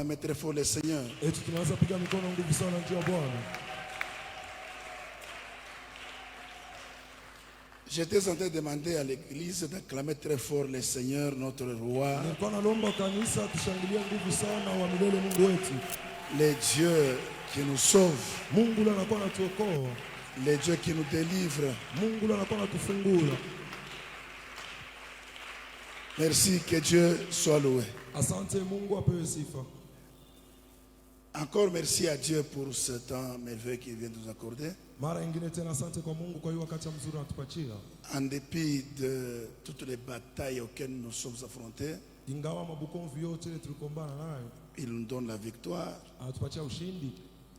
acclamer très fort le Seigneur. J'étais en train de demander à l'église d'acclamer très fort le Seigneur, notre roi. Le Dieu qui nous sauve. Le Dieu qui nous délivre. Merci, que Dieu soit loué. Encore merci à Dieu pour ce temps merveilleux qu'il vient de nous accorder. En dépit de toutes les batailles auxquelles nous sommes affrontés, il nous donne la victoire.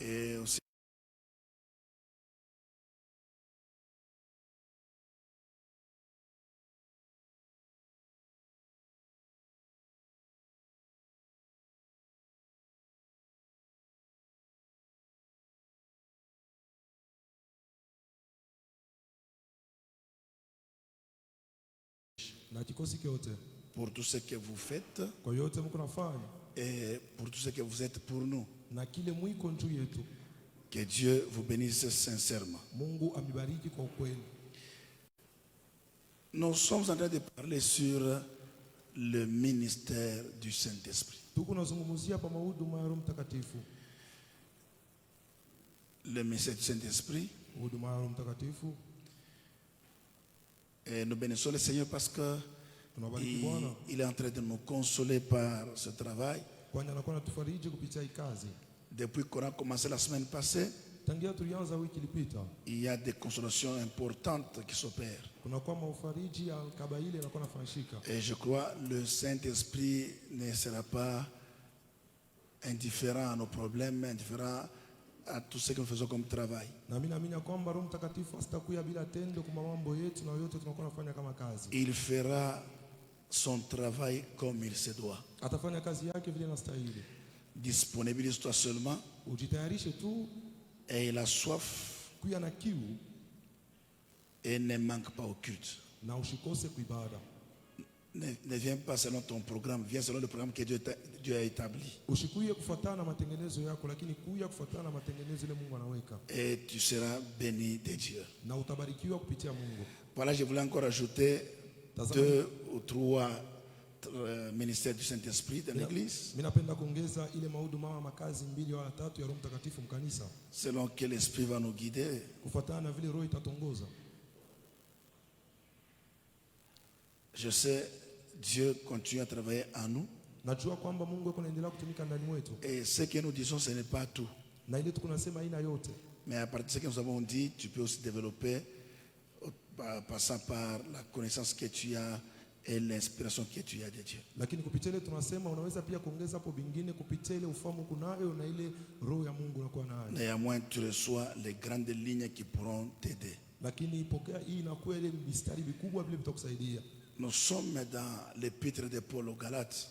Et aussi pour tout ce que vous faites et pour tout ce que vous êtes pour nous. Que Dieu vous bénisse sincèrement. Nous sommes en train de parler sur le ministère du Saint-Esprit. Le ministère du Saint-Esprit. Et nous bénissons le Seigneur parce que il est en train de nous consoler par ce travail. Depuis qu'on a commencé la semaine passée, il y a des consolations importantes qui s'opèrent. Et je crois que le Saint-Esprit ne sera pas indifférent à nos problèmes, indifférent à tout ce que nous faisons comme travail. Il fera son travail comme il se doit. Disponibilise-toi seulement et il a soif et ne manque pas au culte. Ne viens pas selon ton programme, viens selon le programme que Dieu a établi. Et tu seras béni de Dieu. Voilà, je voulais encore ajouter 2 ou 3 ministères du Saint-Esprit dans l'église. Selon que l'Esprit va nous guider. Je sais, Dieu continue à travailler en nous. Et ce que nous disons, ce n'est pas tout. Mais à partir de ce que nous avons dit, tu peux aussi développer, passant par la connaissance que tu as et l'inspiration que tu as de Dieu. Néanmoins, tu reçois les grandes lignes qui pourront t'aider. Nous sommes dans l'épître de Paul aux Galates,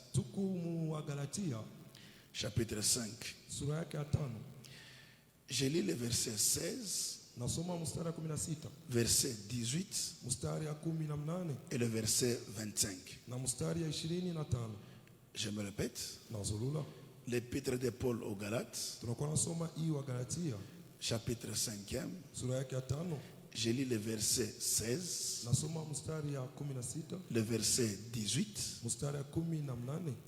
chapitre 5. Je lis le verset 16, verset 18 et le verset 25. Je me répète, l'épître de Paul aux Galates, chapitre 5e. Je lis le verset 16, le verset 18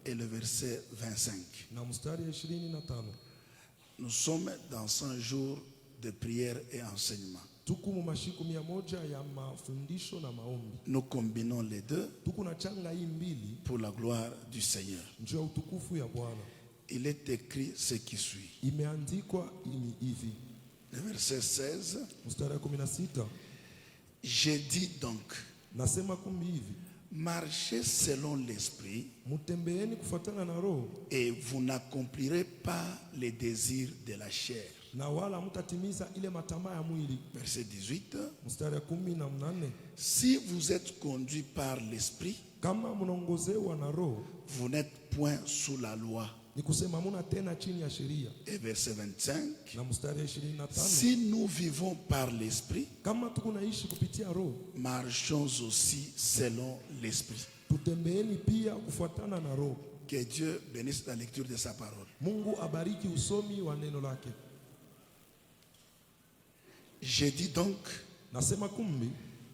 et le verset 25. Nous sommes dans 100 jours de prière et enseignement. Nous combinons les deux pour la gloire du Seigneur. Il est écrit ce qui suit. Le verset 16. J'ai dit donc, marchez selon l'esprit et vous n'accomplirez pas les désirs de la chair. Verset 18. Si vous êtes conduit par l'esprit, vous n'êtes point sous la loi. Et verset 25. Si nous vivons par l'esprit, marchons aussi selon l'esprit. Que Dieu bénisse la lecture de sa parole. Mungu abariki usomi wa neno lake. J'ai dit donc, Nasema kumbi,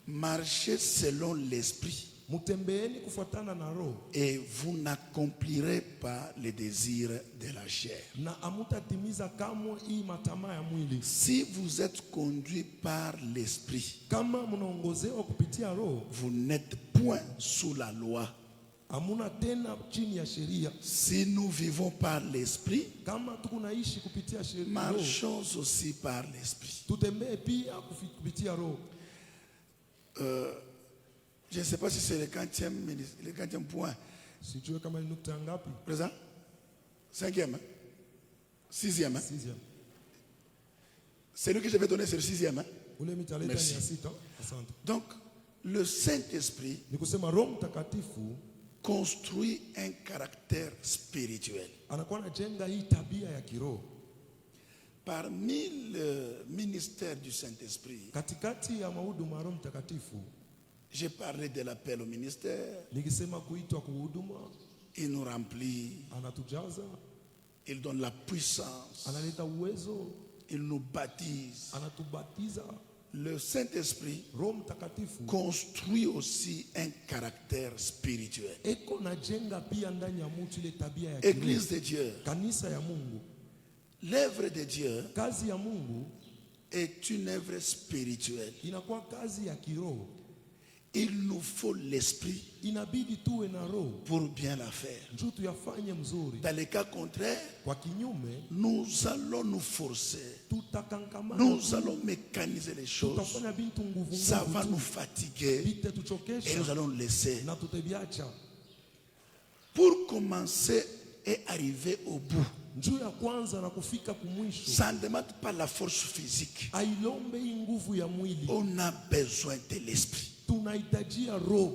marchez selon l'esprit mutembeeni kufuatana na roho et vous n'accomplirez pas les désirs de la chair. na amutatimiza kamwe hii matamaa ya mwili. Si vous êtes conduit par l'esprit, Kama mnaongozewa kupitia roho, vous n'êtes point sous la loi. hamuna tena chini ya sheria. Si nous vivons par l'esprit, Kama tukunaishi kupitia sheria, marchons aussi par l'esprit. tutembee pia kupitia roho. Je ne sais pas si c'est le 40e point. Sijue kama ni nukta ngapi. Présent? 5e? 6e? 6. C'est lui que je vais donner, c'est le 6e. Ule mitaleta ni Merci. ya 6. Asante. Donc, le Saint-Esprit Ni kusema Roho Mtakatifu construit un caractère spirituel. anakuwa anajenga hii tabia ya kiroho. Parmi le ministère du Saint-Esprit, Katikati ya mahuduma ya Roho Mtakatifu, j'ai parlé de l'appel au ministère. nikisema kuitwa kuhuduma, Il nous remplit, anatujaza, il donne la puissance, analeta uwezo, il nous baptise. anatubatiza. Le Saint-Esprit Roho Mtakatifu construit aussi un caractère spirituel. eko najenga pia ndani ya mtu ile tabia ya kiroho. Église de Dieu, Kanisa ya Mungu, l'œuvre de Dieu kazi ya Mungu est une œuvre spirituelle. inakuwa kazi ya kiroho. Il nous faut l'esprit Inabidi tuwe na roho pour bien la faire. njoo tuyafanye mzuri. Dans le cas contraire, Kwa kinyume nous allons nous forcer. tutakankamana, Nous allons mécaniser les choses. tutafanya bintu nguvu Ça va nguvu nous tu, fatiguer vite et nous tuchokesha allons laisser. na tutaviacha. Pour commencer et arriver au bout, Njoo ya kwanza na kufika kumwisho, ça ne demande pas la force physique. ailombe hii nguvu ya mwili, On a besoin de l'esprit. tunahitajia roho.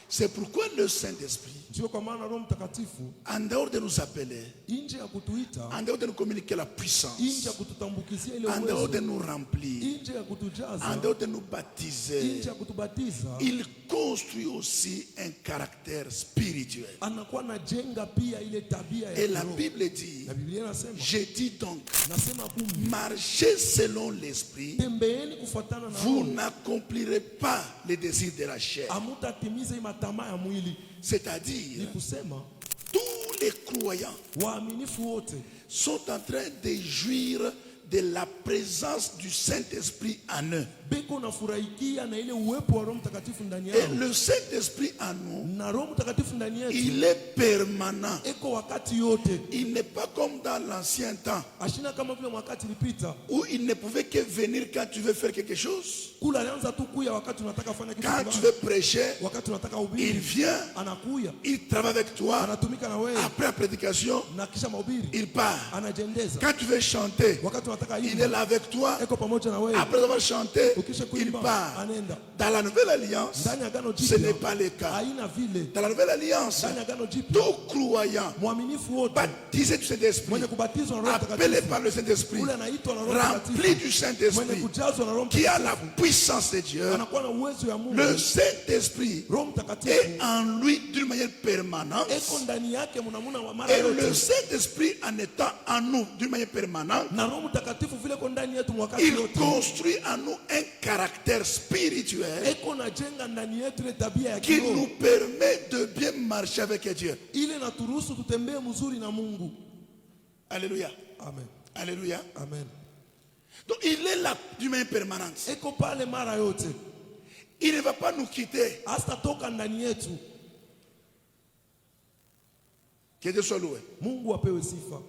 C'est pourquoi le Saint-Esprit, Ndio kwa maana Roho Mtakatifu en dehors de nous appeler, nje ya kutuita, en dehors de nous communiquer la nje ya puissance, kututambukizia ile en dehors de uwezo, nous remplir, nje ya kutujaza, en dehors de nous baptiser, nje ya kutubatiza, il construit aussi un caractère spirituel. anakuwa anajenga pia ile tabia ya Et la kiroho. Bible dit, Na Biblia inasema, je dis donc, nasema kumbe, marchez selon l'esprit, tembeeni kufuatana na vous roho, n'accomplirez pas les désirs de la chair. amutatimiza hii matamaa ya mwili. Ni C'est-à-dire, kusema tous les croyants waaminifu wote sont en train de jouir de la présence du Saint-Esprit en eux. beko nafurahikia na ile uwepo wa Roho Mtakatifu ndani Et yao, le Saint-Esprit en nous, na Roho Mtakatifu ndani yetu il est permanent. eko wakati yote. Il n'est pas comme dans l'ancien temps Ashina kama vile wakati ilipita où il ne pouvait que venir quand tu veux faire quelque chose. kula, alianza tu kuya wakati unataka fanya kitu Quand tu fulani, veux prêcher, wakati unataka il ubiri vient, anakuya, il travaille avec toi. anatumika na wewe, Après la prédication, na kisha mahubiri il part. anajendeza. Quand tu veux chanter, Wakati unataka il est imba là avec toi. eko pamoja na wewe, Après avoir chanté, ukisha il kuimba part. anenda. Dans la nouvelle alliance, Ndani ya agano ce n'est jipya pas le cas. haina vile. Dans la nouvelle alliance, Ndani ya agano jipya tout croyant mwaminifu wote baptisé du Saint-Esprit, mwenye kubatizwa na Roho appelé Mtakatifu, par le Saint-Esprit, ule anaitwa na Roho rempli Mtakatifu, du mwenye Saint-Esprit, kujazwa na Roho qui a la Mtakatifu, puissance de Dieu, anakuwa na uwezo ya Mungu. le Saint-Esprit Roho est Mtakatifu en lui d'une manière permanente. eko ndani yake mnamuna wa mara Et le yote, Saint-Esprit, en étant en nous d'une manière permanente, na Roho Mtakatifu vile ko ndani yetu wakati il yote, construit en nous un caractère spirituel eko najenga ndani yetu ile tabia ya qui kiroho nous permet de bien marcher avec Dieu. ile naturuhusu tutembee mzuri na Mungu. Alléluia. Amen, Alléluia. amen. Donc il est là d'une manière permanente. Eko pale mara yote, Il ne va pas nous quitter. hasta toka ndani yetu. Que Dieu soit loué. Mungu apewe sifa.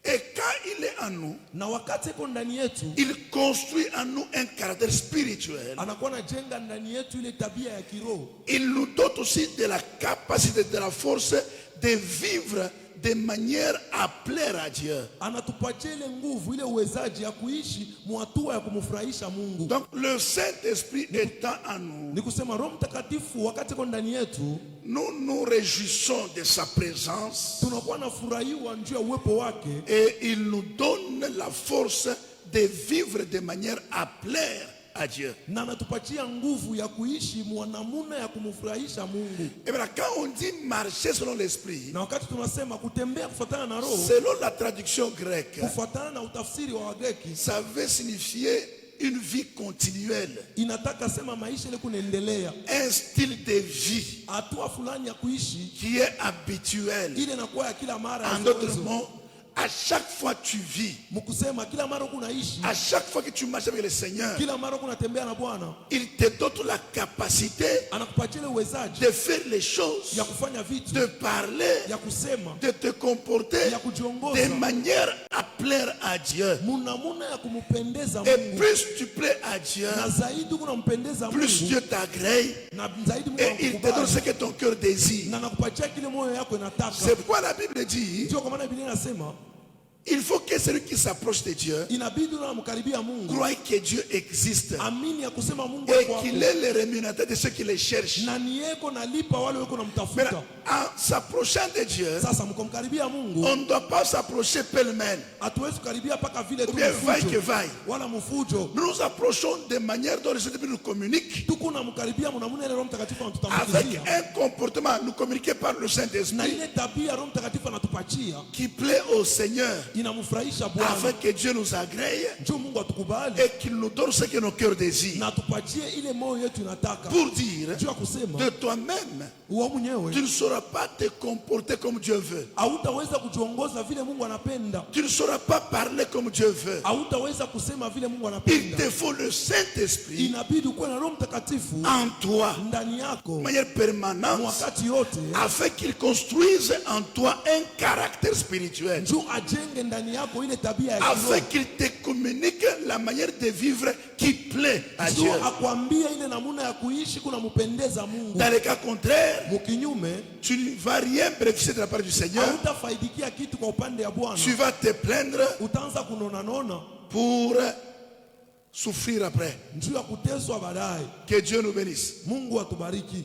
Et quand il est en nous, Na wakati eko ndani yetu, il construit en nous un caractère spirituel. anakuwa anajenga ndani yetu ile tabia ya kiroho. Il nous donne aussi de la capacité, de la force de vivre de manière à plaire à Dieu. Anatupatia ile nguvu, ile uwezaji ya kuishi muhatua ya kumfurahisha Mungu. Donc le Saint-Esprit étant en nous, Ni kusema Roho Mtakatifu wakati iko ndani yetu, nous nous réjouissons de sa présence tunakuwa na furahiwa juu ya uwepo wake, et il nous donne la force de vivre de manière à plaire à Dieu. na anatupatia nguvu ya kuishi namuna ya kumfurahisha Mungu. Et maintenant, quand on dit marcher selon l'esprit, Na wakati tunasema kutembea kufuatana na roho, selon la traduction grecque, kufuatana na utafsiri wa Wagiriki, ça veut signifier une vie continuelle, inataka sema maisha ile kunaendelea, un style de vie hatua fulani ya kuishi qui est habituel. ile inakuwa ya kila mara. En d'autres mots, à chaque fois tu vis, Mkusema kila mara kunaishi, à chaque fois que tu marches avec le Seigneur, kila mara kunatembea na Bwana, il te donne la capacité anakupatia ile uwezaji de faire les choses, ya kufanya vitu, de parler, ya kusema, de te comporter ya de kujiongoza manière à plaire à Dieu. munamuna ya kumpendeza Et Mungu. plus tu plais à Dieu, Na zaidi kunampendeza plus Mungu, Dieu t'agrée na zaidi Mungu et il te donne anakubali, ce que ton cœur désire. na nakupatia kile moyo yako inataka. C'est pourquoi la Bible dit, Ndio kwa maana Biblia inasema il faut que celui qui s'approche de Dieu inabidi unamkaribia Mungu, croie que Dieu existe amini ya kusema Mungu et kwako, qu'il est le rémunérateur de ceux qui le cherchent. na ni yeko nalipa wale weko namtafuta. Maintenant, en s'approchant de Dieu, Sasa mkomkaribia Mungu, on ne doit pas s'approcher pêle-mêle hatuwezi kukaribia paka vile ou tu bien vaille que mfujo vaille. wala mfujo. Nous nous approchons de manière dont le Saint-Esprit nous communique, Tuko namkaribia mnamuna ile Roho Mtakatifu avec anatutambulizia, un comportement nous communiqué par le na Saint-Esprit ile tabia Roho Mtakatifu anatupatia qui plaît au Seigneur, inamfurahisha Bwana. afin que Dieu nous agrée Njoo Mungu atukubali et qu'il nous donne ce que nos cœurs désirent. na tupatie ile moyo yetu inataka. Pour dire, Njoo kusema de toi-même, wewe tu mwenyewe ne sauras pas te comporter comme Dieu veut. hautaweza kujiongoza vile Mungu anapenda, Tu ne sauras pas parler comme Dieu veut. hautaweza kusema vile Mungu Il anapenda. te faut le Saint-Esprit Inabidi kuwe na Roho Mtakatifu en toi, ndani yako de manière permanente, wakati yote, afin qu'il construise en toi un caractère spirituel, njoo ajenge ndani yako ile tabia ya afin kiroho, qu'il te communique la manière de vivre qui plaît à Dieu. njoo akwambie ile namuna ya kuishi kunampendeza Mungu. Dans le cas contraire, Mukinyume tu ne vas rien bénéficier de la part du Seigneur. hautafaidikia kitu kwa upande ya Bwana, Tu vas te plaindre utaanza kunonanona pour souffrir après. njoo ya kuteswa baadaye. Que Dieu nous bénisse. Mungu atubariki.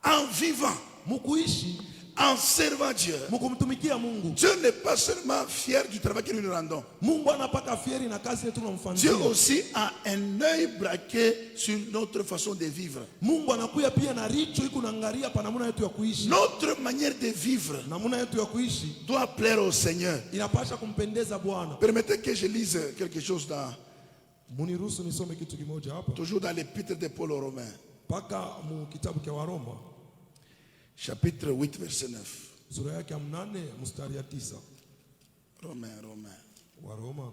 En vivant, Mukuishi, en servant Dieu, mukumtumikia Mungu, Dieu n'est pas seulement fier du travail que nous nous rendons. Mungu anapaka fieri na kazi yetu Dieu tunamfanyia. aussi a un œil braqué sur notre façon de vivre. Mungu anakuya pia na richo iko naangalia pa namuna yetu ya kuishi. Notre manière de vivre Namuna yetu ya kuishi doit plaire au Seigneur. inapasha kumpendeza Bwana. Permettez que je lise quelque chose Muniruhusu nisome kitu kimoja hapa, toujours dans l'épître de Paul aux Romains, mpaka mu kitabu cha Waroma chapitre 8, verset 9. sura yake ya 8 mstari ya 9. Romains. Waroma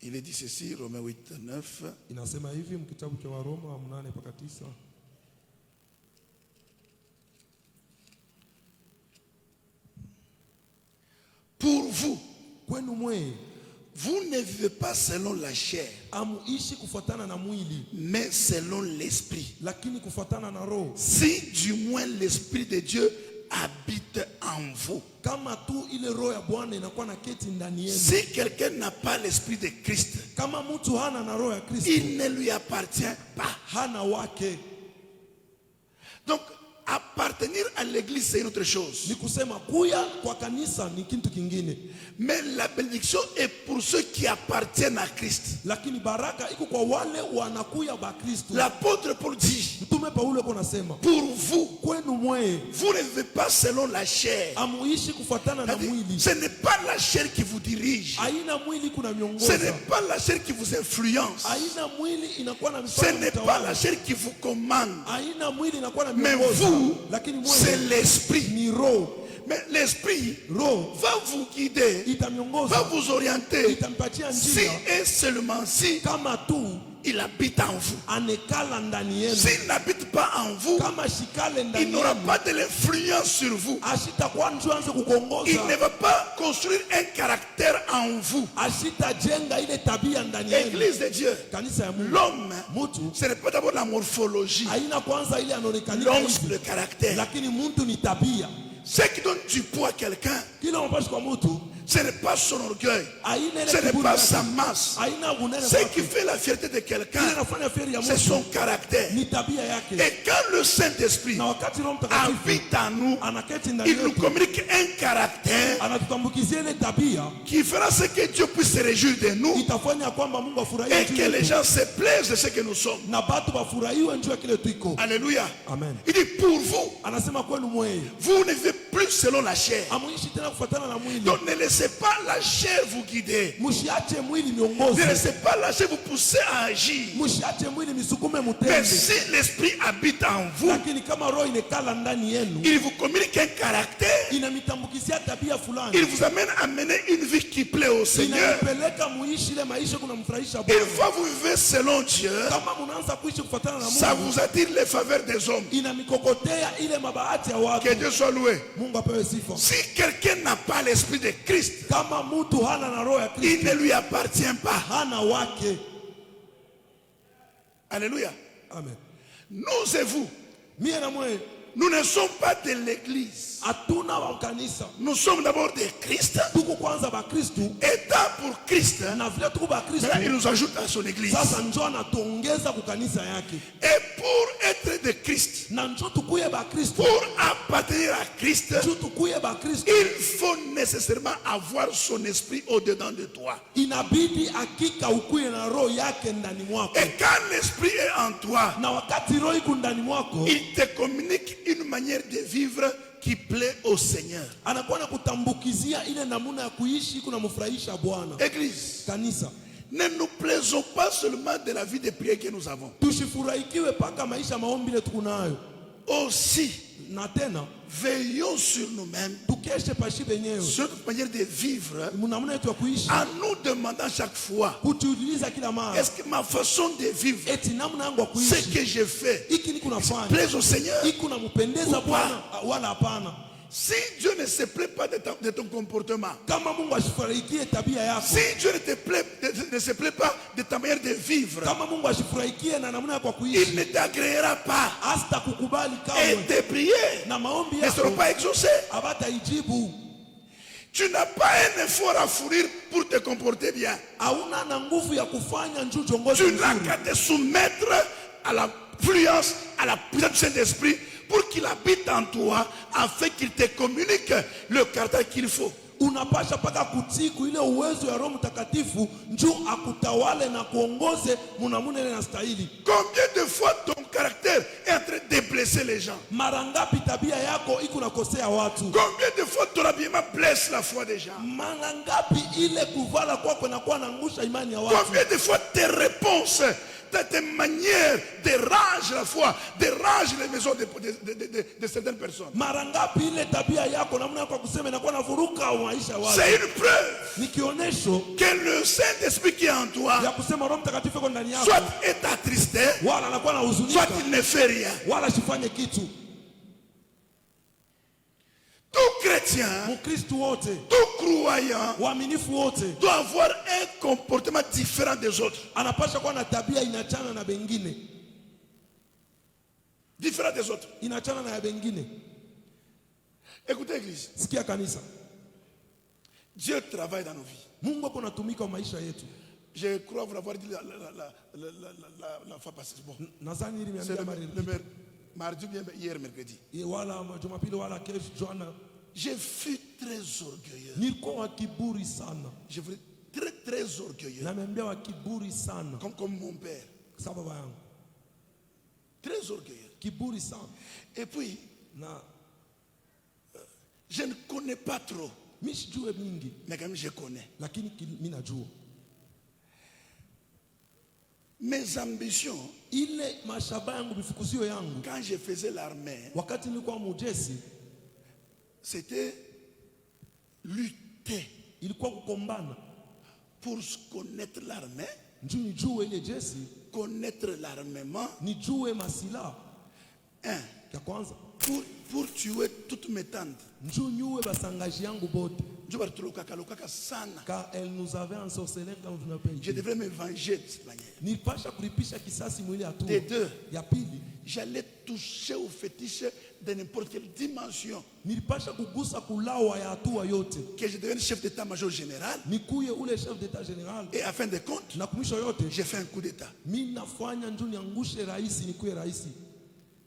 Il est dit ceci, Romains 8, 9. inasema hivi mkitabu cha Waroma 8 mpaka 9. Pour vous, Kwenu mwe vous ne vivez pas selon la chair, amuishi kufuatana na mwili, mais selon l'esprit. lakini kufuatana na roho, Si du moins l'esprit de Dieu habite en vous. kama tu ile roho ya Bwana inakuwa na keti ndani yenu. Si quelqu'un n'a pas l'esprit de Christ, Kama mtu hana na roho ya Kristo, il ne lui appartient pas. hana wake. Donc, appartenir à l'église, c'est une autre chose. Ni kusema kuya kwa kanisa ni kitu kingine, Mais la bénédiction est pour ceux qui appartiennent à Christ. lakini baraka iko kwa wale wanakuya ba Kristo. L'apôtre Paul dit, Mtume Paulo kwa nasema pour vous, kwenu mwe vous ne vivez pas selon la chair. amuishi kufuatana na C'est-à-dire, mwili. ce n'est pas la chair qui vous dirige. Aina mwili kuna Ce miongoza, n'est pas la chair qui vous influence. aina mwili inakuwa na Ce mifano n'est pas mtawala. la chair qui vous commande. Aina mwili inakuwa na Mais miongoza, vous, lakini c'est mwe l'esprit. ni roho. Mais l'esprit Roho va vous guider, va itamiongoza, vous orienter. itampatia Si njia, et seulement si kama tu il habite en vous. anekala ndani yenu. S'il n'habite pas en vous, Kama shikale il ndani n'aura yenu, pas de l'influence sur vous. ashitakuwa njo anze Il kukongoza, ne va pas construire un caractère en vous. ashitajenga ile tabia ndani yenu. Église de Dieu, Kanisa ya Mungu, l'homme, mtu ce n'est pas d'abord la morphologie. haina kwanza ile anaonekana L'homme, c'est hivi, le caractère. lakini mtu ni tabia. Ce qui donne du poids à quelqu'un, Kile unapashi kwa mtu Ce n'est pas son orgueil. Haina ile Ce n'est kiburi pas yake. sa masse. Haina unene Ce qui kwake. fait la fierté de quelqu'un, Ile inafanya feri ya c'est mtu son caractère. ni tabia yake. Et quand le Saint-Esprit Na wakati Roho Mtakatifu habite en nous, anaketi ndani il nous yetu, communique un caractère anatutambukizia ile tabia, qui fera ce que Dieu puisse se réjouir de nous itafanya kwamba Mungu afurahie et juu que les yetu gens se plaisent de ce que nous sommes. na batu bafurahiwe juu ya kile tuiko. Alléluia. Amen. Il dit pour vous, Anasema kwenu mweye vous ne vivez plus selon la chair. amuishi tena kufuatana na mwili. Donc ne laissez pas la chair vous guider. Msiache mwili Ne miongoze. laissez pas la chair vous pousser à agir. Msiache mwili misukume Mais mutende. si l'esprit habite en vous, Lakini kama roho inekala ndani yenu, il vous communique un caractère. inamitambukizia tabia fulani. Il vous amène à mener une vie qui plaît au Seigneur. Inanipeleka muishi ile maisha kunamfurahisha Une Bwana. fois vous vivez selon Dieu, Kama munaanza kuishi kufuatana na ça Mungu, vous attire les faveurs des hommes. inamikokotea ile mabahati ya watu. Que Dieu soit loué. Mungu apewe sifa. Si quelqu'un n'a pas l'esprit de Christ, Kama mtu hana na roho ya il Kristo, ne lui appartient pas. hana wake. Alléluia. Amen. Nous et vous, Mie na mwe nous ne sommes pas de l'église. hatuna wa kanisa. Nous sommes d'abord de Christ. Tuko kwanza ba Kristo Étant pour Christ, na vile tuko ba Kristo. maintenant il nous ajoute à son église. Sasa njoo anatuongeza ku kanisa yake. Et pour être de Christ, Na njoo tukuye ba Kristo. pour appartenir à Christ, Njoo tukuye ba Kristo. il faut nécessairement avoir son esprit au-dedans de toi. Inabidi hakika ukuye na roho yake ndani mwako. Et quand l'esprit est en toi, Na wakati roho iko ndani mwako, il te communique une manière de vivre qui plaît au Seigneur. anakuwa na kutambukizia ile namuna ya kuishi kunamfurahisha Bwana. Église, Kanisa, ne nous plaisons pas seulement de la vie de prière que nous avons. tushifurahikiwe paka maisha maombi ile tuko nayo. Aussi, Na tena veillons sur nous-mêmes, tukeshe pashi benyewe. sur notre manière de vivre, Namuna yetu ya kuishi en nous demandant chaque fois, kujiuliza kila mara, est-ce que ma façon de vivre, eti namna yangu ya ce kuishi que je fais, hiki niko nafanya plaise au Seigneur? iko nampendeza Upa. Bwana wala hapana. Si Dieu ne se plaît pas de ton comportement, Kama Mungu ashifurahikie tabia yako, si Dieu ne se plaît pas de ta manière de vivre, kama Mungu ashifurahikie na namna yako ya il kuishi, ne t'agréera pas. hasta kukubali Et kamwe tes prières na maombi ne seront yako pas exaucées. abataijibu. Tu n'as pas un effort à fournir pour te comporter bien. Hauna na nguvu ya kufanya njoo jongozi Tu n'as vizuri. qu'à te soumettre à la fluence, à la puissance du Saint-Esprit pour qu'il habite en toi afin qu'il te communique le caractère qu'il faut. Unapasha paka kutiku ile uwezo ya Roho Mtakatifu njoo akutawale na kuongoze munamuna ile nastahili. Combien de fois ton caractère est en train de blesser les gens? Mara ngapi tabia yako iko nakosea watu? Combien de fois ton habillement blesse la foi des gens? Mara ngapi ile kuvala kwako inakuwa naangusha imani ya watu? Combien de fois tes réponses, tes manières dérangent la foi, dérangent les maisons de certaines personnes? Mara ngapi ile tabia yako namna yako ya kusema inakuwa navuruka maisha ya watu? C'est une preuve Ni kionyesho que le Saint-Esprit qui est en toi, ya kusema Roho Mtakatifu yuko ndani yako, soit est attristé, wala anakuwa na soit huzunika, il ne fait rien. wala sifanye kitu. Tout chrétien, Mkristo wote, tout croyant waaminifu wote doit avoir un comportement différent des autres. anapasha kuwa na tabia inachana na bengine, Différent des autres. inachana na ya bengine. Écoutez, Église, Sikia kanisa, Dieu travaille dans nos vies. Mungu ako natumika kwa maisha yetu. Je crois vous l'avoir dit la fois passée. Bon, Nadhani ili c'est miambia mardi ou bien hier mercredi. wala Jumapili wala kesho jana, Je fus très orgueilleux. nilikuwa wa kiburi sana. Je fus très orgueilleux. Na niambia wa kiburi sana Comme mon père. kama baba yangu, Très orgueilleux. kiburi sana. Et puis, Na je ne connais pas trop. mimi sijue mingi, Mais quand même, je connais. lakini mimi najua Mes ambitions, ile mashaba yangu, mifukuzio yangu quand je faisais l'armée, wakati nilikuwa mujesi, c'était lutter ilikuwa kukombana pour connaître l'armée, njoo nijue ile jesi, connaître l'armement. nijue masilaha. Un, Ya kwanza pour tuer toutes mes tantes. njoo nyue basangaji yangu bote, Je vais te le sana. car elle nous avait ensorcelé comme je n'appelle. Je devrais me venger de cette manière. Nilipasha kulipisha kisasi mwili hatua. Des deux, Ya pili, j'allais toucher au fétiche de n'importe quelle dimension. nilipasha kugusa kulawa ya hatua yote, Que je devienne chef d'état-major général. nikuye ule chef d'état général, Et à fin de compte, na kumwisho yote j'ai fait un coup d'état. mimi nafanya njoo niangushe rais, nikuye rais.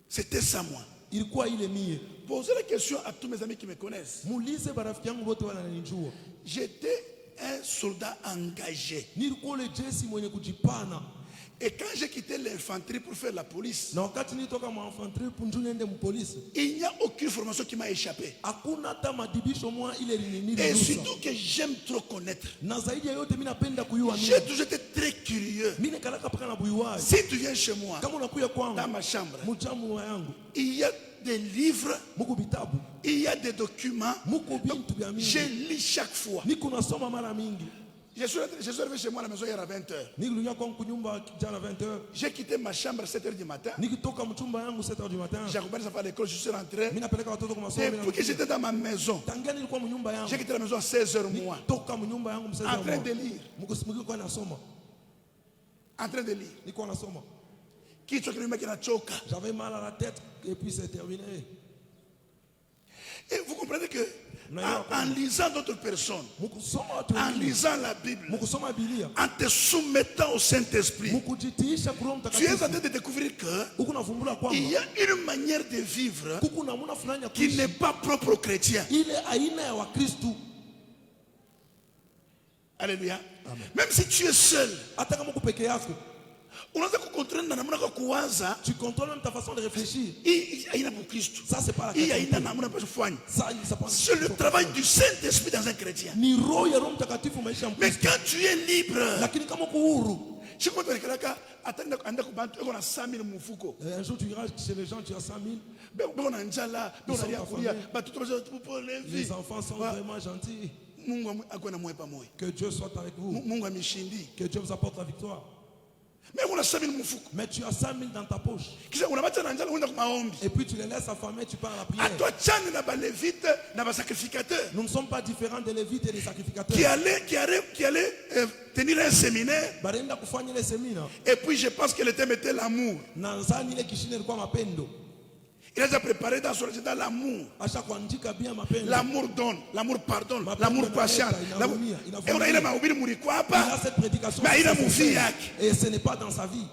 C'était ça moi. Ilikuwa ile mie. Posez la question à tous mes amis qui me connaissent. Muulize barafiki yangu wote wananijua. J'étais un soldat engagé. Nilikuwa ule jeshi mwenye kujipana. Et quand j'ai quitté l'infanterie pour faire la police, Na wakati nilitoka mwa infantry punju niende mpolisi, il n'y a aucune formation qui m'a échappé. hakuna hata madibisho mwa ile Et niliruhusa. surtout que j'aime trop connaître. Na zaidi ya yote mimi napenda kuyua mimi. J'ai toujours été très curieux. Mimi nikalaka paka na buyuwai. Si tu viens chez moi, Kama unakuya dans kwangu, ma chambre, mchamu wa yangu, il y a des livres, muko vitabu, il y a des documents. muko bintu vya Je mingi. lis chaque fois. Niko nasoma mara mingi. Je suis arrivé chez moi à la maison hier à 20h. Nilirudia kwangu kunyumba jana 20h. J'ai quitté ma chambre à 7h du matin. Nikitoka mchumba yangu 7h du matin. J'ai accompagné ça à l'école, je suis rentré. Mimi napeleka watoto kwa masomo. Depuis que j'étais dans ma maison, Tangia nilikuwa mnyumba yangu. j'ai quitté la maison à 16h moi, Toka mnyumba yangu msasa en train de lire. Mko nasoma. En train de lire. Niko nasoma. Kichwa kiliniuma kinachoka. J'avais mal à la tête et puis c'est terminé. Et vous comprenez que Non, en lisant d'autres personnes, Mkusoma watu en wengine. lisant la Bible, Mkusoma Biblia. en te soumettant au Saint-Esprit, Mkujitiisha kwa Roho tu es en Mtakatifu. train de découvrir que Huko navumbula kwamba il y a une manière de vivre kuko namna fulani ya qui kuishi. n'est pas propre aux chrétiens. Ile aina ya Wakristo. Alléluia. Amen. Même si tu es seul, Hata kama uko peke yako, unaweza kucontrôler na namna kwa kuwaza tu contrôles même ta façon de réfléchir. hii haina Mkristo. Ça c'est pas la Hii chrétienté. haina namna pa kufanya. Ça ça passe. C'est le travail du Saint-Esprit dans un chrétien. Ni roho ya Roho Mtakatifu maisha ya Mais Mkristo. quand tu es libre, Lakini kama uko huru, je crois que quelqu'un atenda kuanda kubantu eko na 100,000 mfuko. un jour tu iras chez les gens, tu as 100 000. Beko na njala, beko na lia kulia, batoto bazo pour les vies. Les enfants sont vraiment gentils. Mungu akwe na mwe pamoja. Que Dieu soit avec vous. Mungu ameshindi. Que Dieu vous apporte la victoire. Mais kuna 100,000 mfuko. Mais tu as 5 000 dans ta poche. Kisha unabacha na njala unaenda kwa maombi. Et puis tu les laisses affamer, tu pars à la prière. Atoachane na balevite na basacrificateurs Nous ne sommes pas différents des Lévites et des sacrificateurs. qui allaient tenir un séminaire. Barenda kufanya ile semina. Et puis je pense que le thème était l'amour. Na nzani ile kishine ilikuwa mapendo. Il a déjà préparé dans son agenda l'amour. Acha kuandika bien mapendo. L'amour donne, l'amour pardonne, Mapendo l'amour inaleta, patiente. inavumilia, Et on a ile mahubiri mulikuwa Il a hapa. cette prédication. Mais il a c'est mon sincère. vie yake. Et ce n'est pas dans sa vie.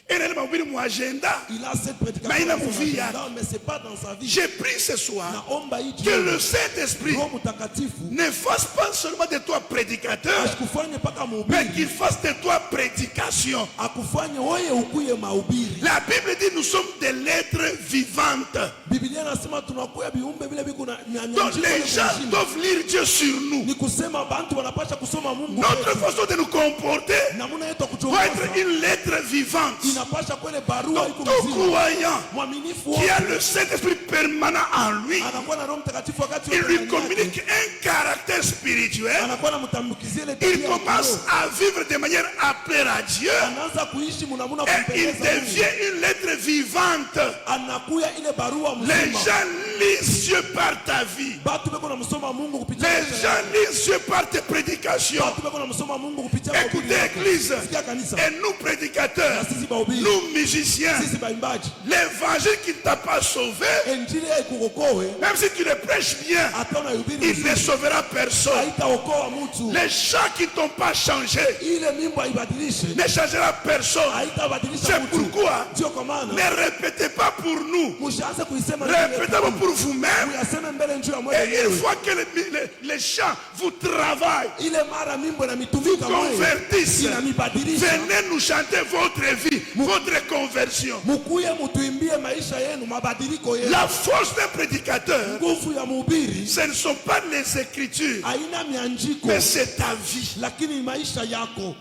Et ile mahubiri mu agenda. Il a cette prédication. Mais il a dans mon son vie agenda, mais c'est pas dans sa vie. J'ai pris ce soir Naomba hii que jioni, le Saint-Esprit Roho Mtakatifu ne fasse pas seulement de toi prédicateur, asikufanye mpaka mais mhubiri, qu'il fasse de toi prédication. akufanye wewe ukuye mahubiri. La Bible dit nous sommes des lettres vivantes. Biblia inasema tunakuya viumbe vile viko na Donc les gens doivent lire Dieu sur nous. ni kusema bantu wanapasha kusoma Mungu. Notre wetu. façon de nous comporter Namuna yetu ya doit être kuchongoza une lettre vivante. inapasha kwele barua Donc iko tout mzima. croyant Mwaminifu qui a wote le Saint-Esprit permanent en lui, anakuwa na Roho Mtakatifu wakati il wote lui ndani yake. communique un caractère spirituel. Anakuwa anamtambukizie ile Il tabia ya commence kiroho. à vivre de manière à plaire à Dieu Anaanza kuishi munamuna et il kumpendeza Mungu. devient une lettre vivante. Anakuya ile barua Les mzima. gens lisent Dieu par ta vie. Batu beko namsoma Mungu kupitia Les maisha gens yako. lisent Dieu par tes prédications. Batu beko namsoma Mungu kupitia mahubiri Écoutez, yako. Église, Sikia kanisa. et nous prédicateurs, Na sisi bahubiri. nous musiciens, Sisi baimbaji. l'évangile qui ne t'a pas sauvé, Injili ikuokoe même si tu le prêches bien, hata unahubiri il ne vizuri. sauvera personne. Haitaokoa mtu. Les chants qui ne t'ont pas changé Ile mimbo haibadilishe. ne changera personne. Haitabadilisha C'est mtu. pourquoi Ndio kwa maana ne répétez pas pour nous, mshaanze kuisema répétez-le pour vous-même. Uyaseme mbele njoo ya Et mwenyewe une mwenyewe. fois que les chants vous travaillent, Ile mara mimbo na mitumika mwenyewe convertissent, inamibadilisha. venez nous chanter votre vie, votre conversion. Mkuye mutuimbie maisha yenu, mabadiliko yenu. La force d'un prédicateur, Nguvu ya mhubiri ce ne sont pas les écritures, haina mianjiko, mais c'est ta vie. lakini maisha yako.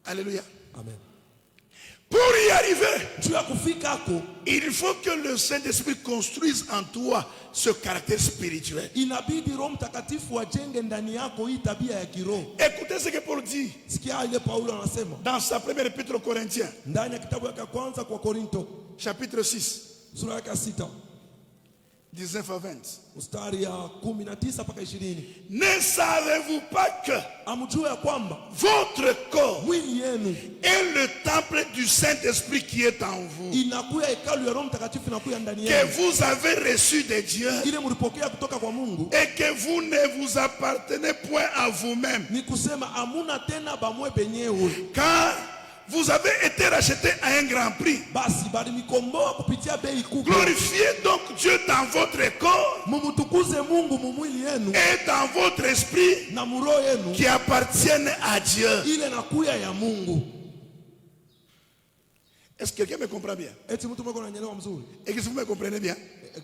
Alléluia. Amen. Pour y arriver, Juu ya kufika hako il faut que le Saint-Esprit construise en toi ce caractère spirituel. inabidi Roho Mtakatifu ajenge ndani yako hii tabia ya kiroho. Écoutez ce que Paul dit Sikia ile Paulo anasema dans sa première épître aux Corinthiens, ndani ya kitabu ya kwanza kwa Korinto chapitre 6. sura ya 6. 19 à 20. mstari ya 19 mpaka 20. Ne savez-vous pas que Amjue ya kwamba votre corps mwili yenu est le temple du Saint-Esprit qui est en vous, inakuya hekalu ya Roho Mtakatifu inakuya ndani que yenu, vous avez reçu de Dieu ile mlipokea kutoka kwa Mungu, et que vous ne vous appartenez point à vous-même, ni kusema amuna tena bamwe benyewe, car vous avez été rachetés à un grand prix. basi bali mikomboa kupitia bei kubwa. Glorifiez donc Dieu dans votre corps Mumutukuze Mungu mumwili yenu et dans votre esprit na muroho yenu qui appartiennent à Dieu. ile nakuya ya Mungu. Est-ce que quelqu'un me comprend bien? Eti mtu mweko nanyelewa mzuri? Et que vous me comprenez bien?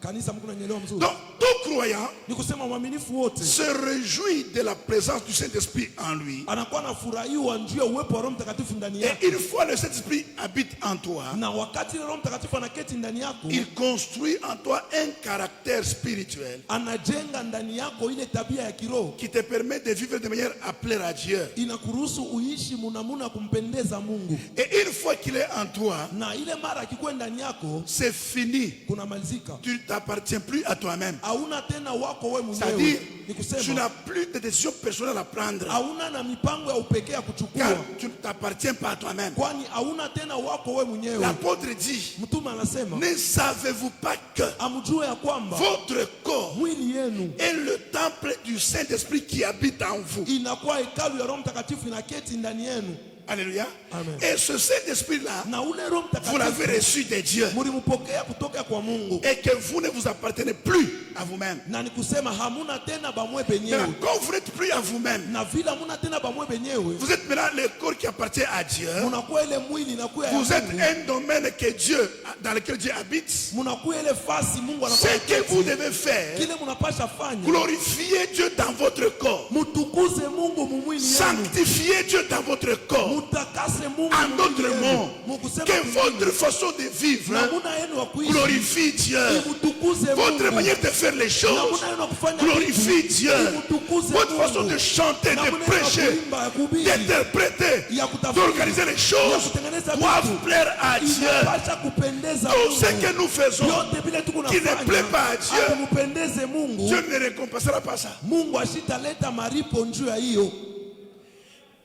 Kanisa mko nanyelewa mzuri? Donc, tout croyant Ni kusema mwaminifu wote se réjouit de la présence du Saint-Esprit en lui. anakuwa anafurahiwa njuu ya uwepo wa Roho Mtakatifu ndani Et yake, une fois le Saint-Esprit habite en toi, na wakati Roho Mtakatifu anaketi ndani yako, il construit en toi un caractère spirituel anajenga ndani yako ile tabia ya kiroho qui te permet de vivre de manière à plaire à Dieu. inakuruhusu uishi munamuna kumpendeza Mungu. Et une fois qu'il est en toi, Na ile mara akikuwa ndani yako c'est fini. kuna malizika, Tu ne t'appartiens plus à toi-même. hauna tena wako wewe C'est-à-dire, mwenyewe, ni tu kusema n'as plus de décision personnelle à prendre. hauna na mipango ya upekee ya Car kuchukua, tu ne t'appartiens pas à toi-même. kwani hauna tena wako wewe mwenyewe. L'apôtre dit, Mtume anasema ne savez-vous pas que amjue ya kwamba votre corps mwili yenu est le temple du Saint-Esprit qui habite en vous? inakuwa hekalu ya Roho Mtakatifu inaketi ndani yenu. Alléluia. Amen. Et ce Saint-Esprit-là, Na ule Roho vous l'avez Mtakatifu reçu de Dieu. mulimpokea kutoka kwa Mungu, Et que vous ne vous appartenez plus à vous-même. na ni kusema hamuna tena bamwe Maintenant, benyewe, quand vous n'êtes plus à vous-même, na vile hamuna tena bamwe benyewe, vous êtes maintenant le corps qui appartient à Dieu. munakuwa ile mwili inakuwa ya Vous êtes Mungu, un domaine que Dieu, dans lequel Dieu habite. munakuwa ile fasi Mungu Ce anakuwa que vous devez faire, kile munapasha fanya, glorifier Dieu dans votre corps. mutukuze Mungu mumwili yenu, Sanctifier Dieu dans votre corps. mutakase Mungu En mumwili d'autres yenu. mots, Mukusema que kwingine, votre façon de vivre namuna yenu wa kuishi glorifie Dieu. imutukuze Votre Mungu, manière de faire les choses namuna yenu wa kufanya glorifie vitu Dieu. imutukuze Votre Mungu. façon de chanter, de Namuna yenu wa prêcher, kuimba, ya kuhubiri, d'interpréter, ya kutafsiri, d'organiser les ya choses kutengeneza doivent vitu plaire à Dieu. inapasha kupendeza Tout ce Mungu. que nous faisons Yote vile tuko qui ne plaît pas à Dieu, mupendeze Mungu, Dieu ne récompensera pas ça. Mungu ashitaleta maripo njuu ya hiyo.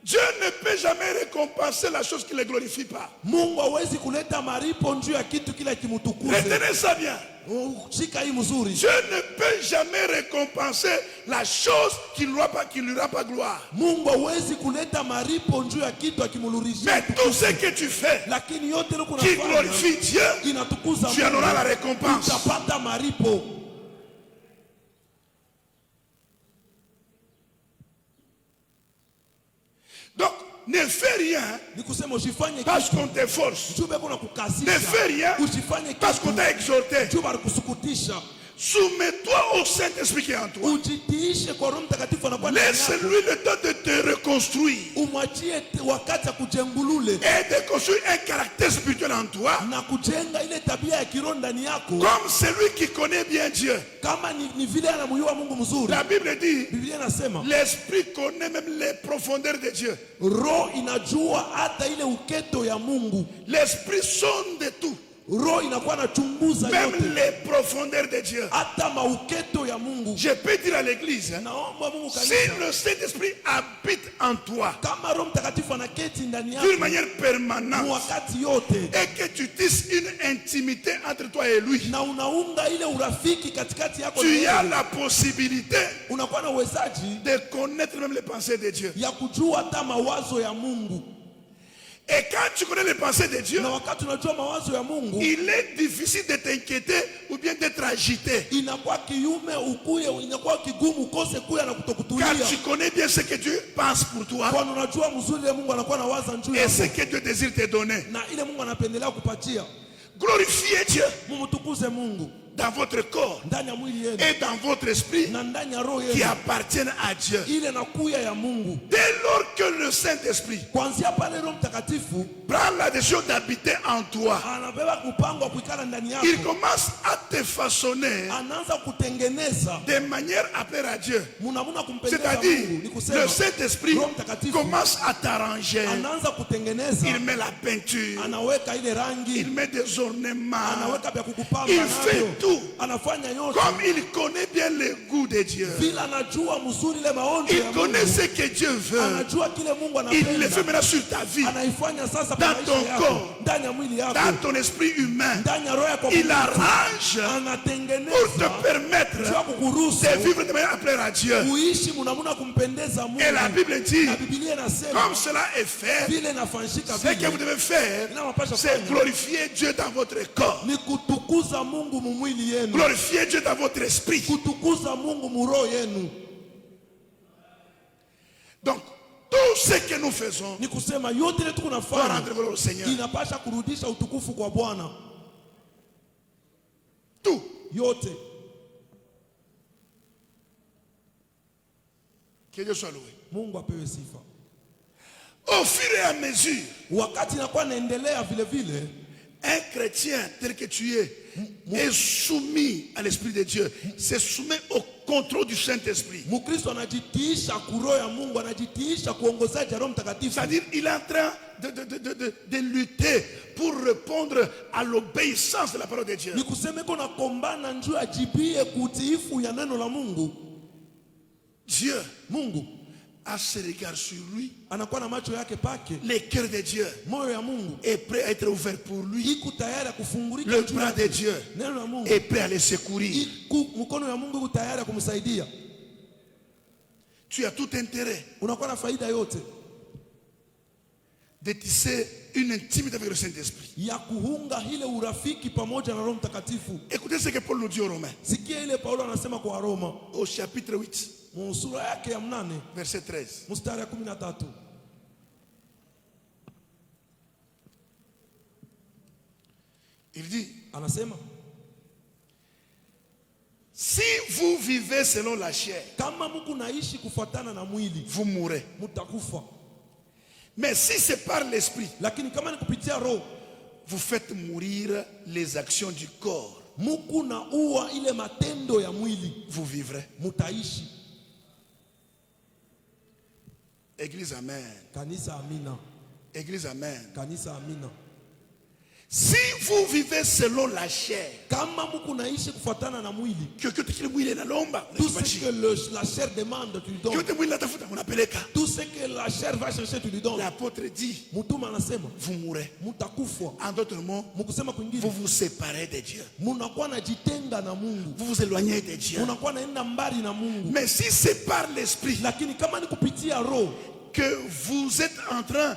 Dieu ne peut jamais récompenser la chose qui ne le glorifie pas. Mungu hawezi kuleta maripo njuu ya kitu kila kimutukuze. Retenez ça bien. Shika hii mzuri. Dieu ne peut jamais récompenser la chose qui ne lui aura pas gloire. Mungu hawezi kuleta maripo njuu ya kitu akimulurishia. Mais tout ce que tu fais Lakini yote leo qui glorifie Dieu, inatukuza tu en auras la récompense. utapata maripo. Donc, ne fais rien Ni kusema usifanye parce kitu qu'on te force. juu beko na kukasisha. Ne fais rien Usifanye parce qu'on kitu t'a exhorté. juu balikusukutisha. Soumets-toi au Saint-Esprit qui est en toi. Ujitiishe kwa Roho Mtakatifu anakuwa ndani yako. Laisse-lui le temps de te reconstruire Umwachie wakati ya kujengulule et de construire un caractère spirituel en toi, na kujenga ile tabia ya kiroho ndani yako, comme celui qui connaît bien Dieu. kama ni vile anamjua Mungu mzuri. La Bible dit, Biblia inasema l'Esprit connaît même les profondeurs de Dieu. roho inajua hata ile uketo ya Mungu. L'Esprit sonde tout, Roho inakuwa nachunguza même yote, les profondeurs de Dieu. hata mauketo ya Mungu. Je peux dire à l'église, hein, Naomba Mungu si kanisa, le Saint-Esprit habite en toi kama Roho Mtakatifu anaketi ndani d'une yako manière permanente wakati yote, et que tu tisses une intimité entre toi et lui, na unaunga ile urafiki katikati yako na tu yeye, as la possibilité unakuwa na uwezaji de connaître même les pensées de Dieu. ya kujua hata mawazo ya Mungu. Et quand tu connais les pensées de Dieu, Na wakati unajua mawazo ya Mungu, il est difficile de t'inquiéter ou bien d'être agité. inakuwa kiume ukuye, inakuwa kigumu ukose kuya na Car kutokutulia, tu connais bien ce que Dieu pense pour toi kwani unajua mzuri ile Mungu anakuwa na waza njuu et ce yako que Dieu désire te donner. na ile Mungu anapendelea kupatia. Glorifiez Dieu Mumtukuze Mungu dans votre corps ndani ya mwili yenu et dans votre esprit na ndani ya roho qui yenu, appartiennent à Dieu. ile nakuya ya Mungu. Dès lors que le Saint-Esprit Kuanzia pale Roho Mtakatifu prend la décision d'habiter en toi, anabeba mpango wa kuikala ndani il yako, commence à te façonner anaanza kutengeneza de manière à plaire à Dieu. munamuna kumpendeza C'est-à-dire, Mungu. Ni le kusema Saint-Esprit Roho Mtakatifu commence à t'arranger. anaanza kutengeneza, Il met la peinture, anaweka ile rangi, il met des ornements, anaweka vya kukupamba il navyo, fait tout. anafanya yote Comme il connaît bien le goût de Dieu. vile anajua mzuri ile maonjo Il ya connaît Mungu. ce que Dieu veut. Anajua kile Mungu Il le fait anapenda, maintenant sur ta vie, anaifanya sasa Dans kwa maisha ton yako, corps. ndani ya mwili yako, dans ton esprit humain. ndani ya roho yako. Il arrange pour Anatengeneza te permettre juu ya kukuruhusu de vivre de manière à plaire à Dieu. kuishi munamuna kumpendeza Mungu. Et la Bible dit, Na Biblia inasema comme cela est fait, vile inafanyika ce que vous vile devez faire, inawapasha c'est fanya glorifier Dieu dans votre corps, ni kutukuza Mungu mumwili yenu, glorifier Dieu dans votre esprit. kutukuza Mungu muroho yenu. Donc, tout ce que nous faisons Ni kusema yote ile tuko doit nafanya rendre gloire au Seigneur. inapasha kurudisha utukufu kwa Bwana. Tout. Yote. Que Dieu soit loué. Mungu apewe sifa. Au fur et à mesure, Wakati inakuwa naendelea vile vile, un chrétien tel que tu es est soumis à l'Esprit de Dieu, se soumet au contrôle du Saint-Esprit. Mkristo anajitiisha kuroho ya Mungu, anajitiisha kuongozaji ya Roho Mtakatifu. C'est-à-dire, il est en train de lutter pour répondre à l'obéissance de la parole de Dieu. Ni kusema iko nakombana njoo ajibie kutiifu ya neno la Mungu. Dieu Mungu a ses regards sur lui. anakuwa na macho yake pake. Le cœur de Dieu Moyo ya Mungu est prêt à être ouvert pour lui. iko tayari kufungulika Le juu bras yake. de Dieu Neno la Mungu est prêt à le secourir. mkono ya Mungu iko tayari kumsaidia. Tu as tout intérêt Unakuwa na faida yote de tisser une intimité avec le Saint-Esprit. ya kuhunga ile urafiki pamoja na Roho Mtakatifu. Écoutez ce que Paul nous dit aux Romains, Sikia ile Paulo anasema kwa Roma, au chapitre 8, sura yake ya 8 verset 13. mstari ya 13. Il dit, Anasema si vous vivez selon la chair, kama Mungu naishi kufuatana na mwili, vous mourrez. mtakufa. Mais si c'est par l'Esprit, Lakini kama ni kupitia Roho, vous faites mourir les actions du corps, Mungu na uwa ile matendo ya mwili, vous vivrez. mutaishi. Église, amen. Kanisa amina. Église, amen. Kanisa amina. Si vous vivez selon la chair, Kama Mungu naishi kufuatana na mwili, tout ce que la chair demande, tu lui donnes. Tout ce que la chair va chercher, tu lui donnes. l'apôtre dit, Mutuma anasema vous mourrez. mutakufa. En d'autres mots, Mukusema kwingine, vous vous séparez de Dieu. munakuwa najitenga na Mungu, Vous vous éloignez de Dieu. munakuwa naenda mbali na Mungu. Mais si c'est par l'Esprit Lakini kama ni kupitia Roho, que vous êtes en train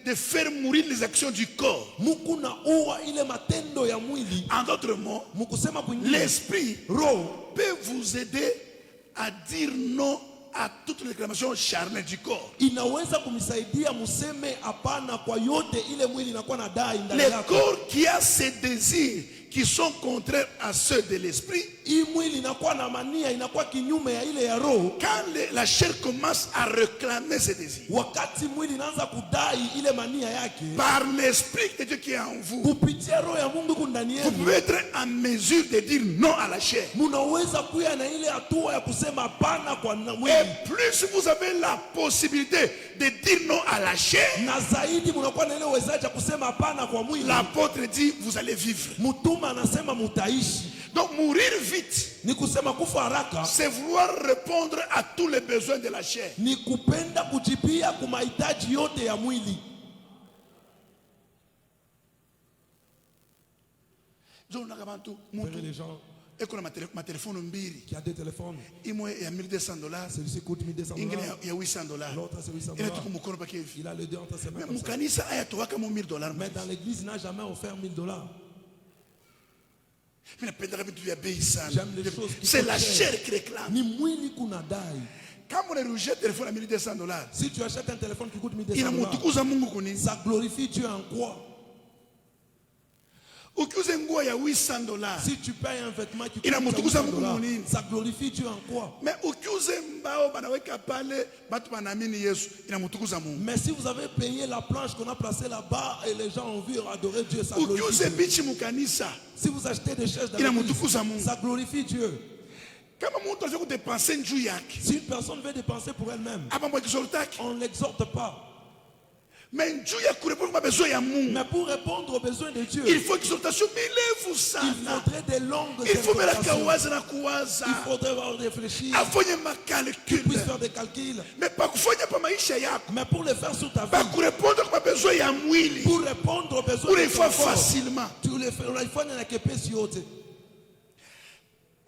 de faire mourir les actions du corps, Mungu na uwa ile matendo ya mwili. en d'autres mots, Mukusema kwingine, l'Esprit Roho peut vous aider à dire non à toute réclamation charnelle du corps. inaweza kumsaidia museme hapana kwa yote ile mwili inakuwa na dai ndani Le yako. corps qui a ses désirs qui sont contraires à ceux de l'esprit, Hii mwili inakuwa na mania, inakuwa kinyume ya ile ya Roho. quand la chair commence à réclamer ses désirs, Wakati mwili inaanza kudai ile mania yake, par l'esprit de Dieu qui est en vous, kupitia Roho ya Mungu iko ndani vous yenu, pouvez être en mesure de dire non à la chair. munaweza kuya na ile hatua ya kusema hapana kwa mwili. Et plus vous avez la possibilité de dire non à la chair, Na zaidi munakuwa na ile uwezaji ya kusema hapana kwa mwili. l'apôtre dit vous allez vivre. Mtume anasema mutaishi. Donc mourir vite, Ni kusema kufa haraka, c'est vouloir répondre à tous les besoins de la chair. ni kupenda kujipia kwa mahitaji yote ya mwili. Les gens Et qu'on a ma téléphone mbiri. qui a des téléphones, Il y a $1200. celui-ci coûte $1200, Il y a $800. l'autre c'est $800. Il y a tout comme pas qu'il Il a les deux entre ses mains mais comme ça. mukanisa aya to waka $1000. Mais dans l'église, il n'a jamais offert $1000. Mais napenda vitu vya bei sana. J'aime les choses qui C'est coûtent la cher. chair qui réclame. Ni mwili kuna dai. Quand on a téléphone à $1200, Si tu achètes un téléphone qui coûte il a $1200, mutukuza Mungu kuni. ça glorifie Dieu en quoi? Ukiuza nguo ya $800, Si tu payes un vêtement qui coûte Inamtukuza Mungu $800, nini? ça glorifie Dieu en quoi? mais ukiuza mbao banaweka pale batu banaamini Yesu, inamtukuza Mungu. Mais si vous avez payé la planche qu'on a placée là-bas et les gens ont vu adorer Dieu, ça glorifie Ukiuza Dieu. bichi mukanisa, Si vous achetez des chaises dans inamtukuza l'église, Mungu. ça glorifie Dieu. Kama mtu anataka kudepenser njuu yake, Si une personne veut dépenser pour elle-même, hapa mwa kisorotaki, on ne l'exhorte pas. Mais juu ya kurepondre kwa besoin ya Mungu, Mais pour répondre aux besoins de Dieu, il faut exhortation mirefu il sana. faudrait des longues Il faut mela exhortations. kawaza na kuwaza. Il faudrait réfléchir, Afanye puisse makalkule. faire des calculs. Mais pas kufanya pa maisha yako. Mais pour le faire sur ta Pas vie, kurepondre kwa besoin ya mwili. pour répondre aux besoins Pour de les ton faire corps, facilement. tu les fais, il faut na kepe si yote.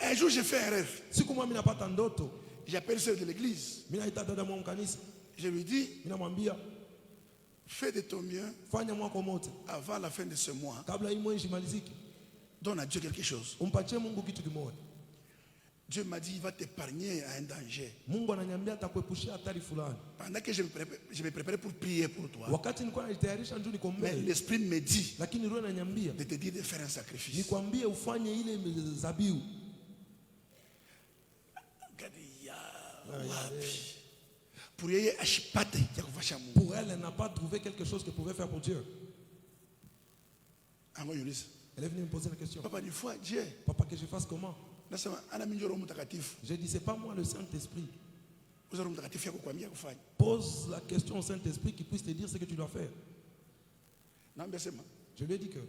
Un jour, j'ai fait un rêve. Siku mwa mina pata ndoto, J'appelle celle de l'église. mina ita dada mwa mkanisa, Je lui dis, mina mwambia fais de ton mieux fanya mwako mote avant la fin de ce mois. kabla hii mwezi imalizike, Donne à Dieu quelque chose. umpatie Mungu kitu kimoja. Dieu m'a dit, il va t'épargner à un danger. Mungu ananiambia atakuepushia hatari fulani. Pendant que je me préparais pour prier pour toi, Wakati nilikuwa najitayarisha njoo mais nikombee, l'Esprit me dit lakini roho inaniambia de te dire de faire un sacrifice. nikwambie ufanye ile zabiu. Pour yeye ashipate ya kufasha Mungu. Pour elle, elle n'a pas trouvé quelque chose qu'elle pouvait faire pour Dieu. Ango Yulis. Elle est venue me poser la question. Papa, une fois Dieu, Papa, que je fasse comment? nasema ana mingi roho mtakatifu. J'ai dit, c'est pas moi le Saint-Esprit. Uza roho mtakatifu yako kuambia kufanya. Pose la question au Saint-Esprit qui puisse te dire ce que tu dois faire. Naambia sema, Je lui ai dit que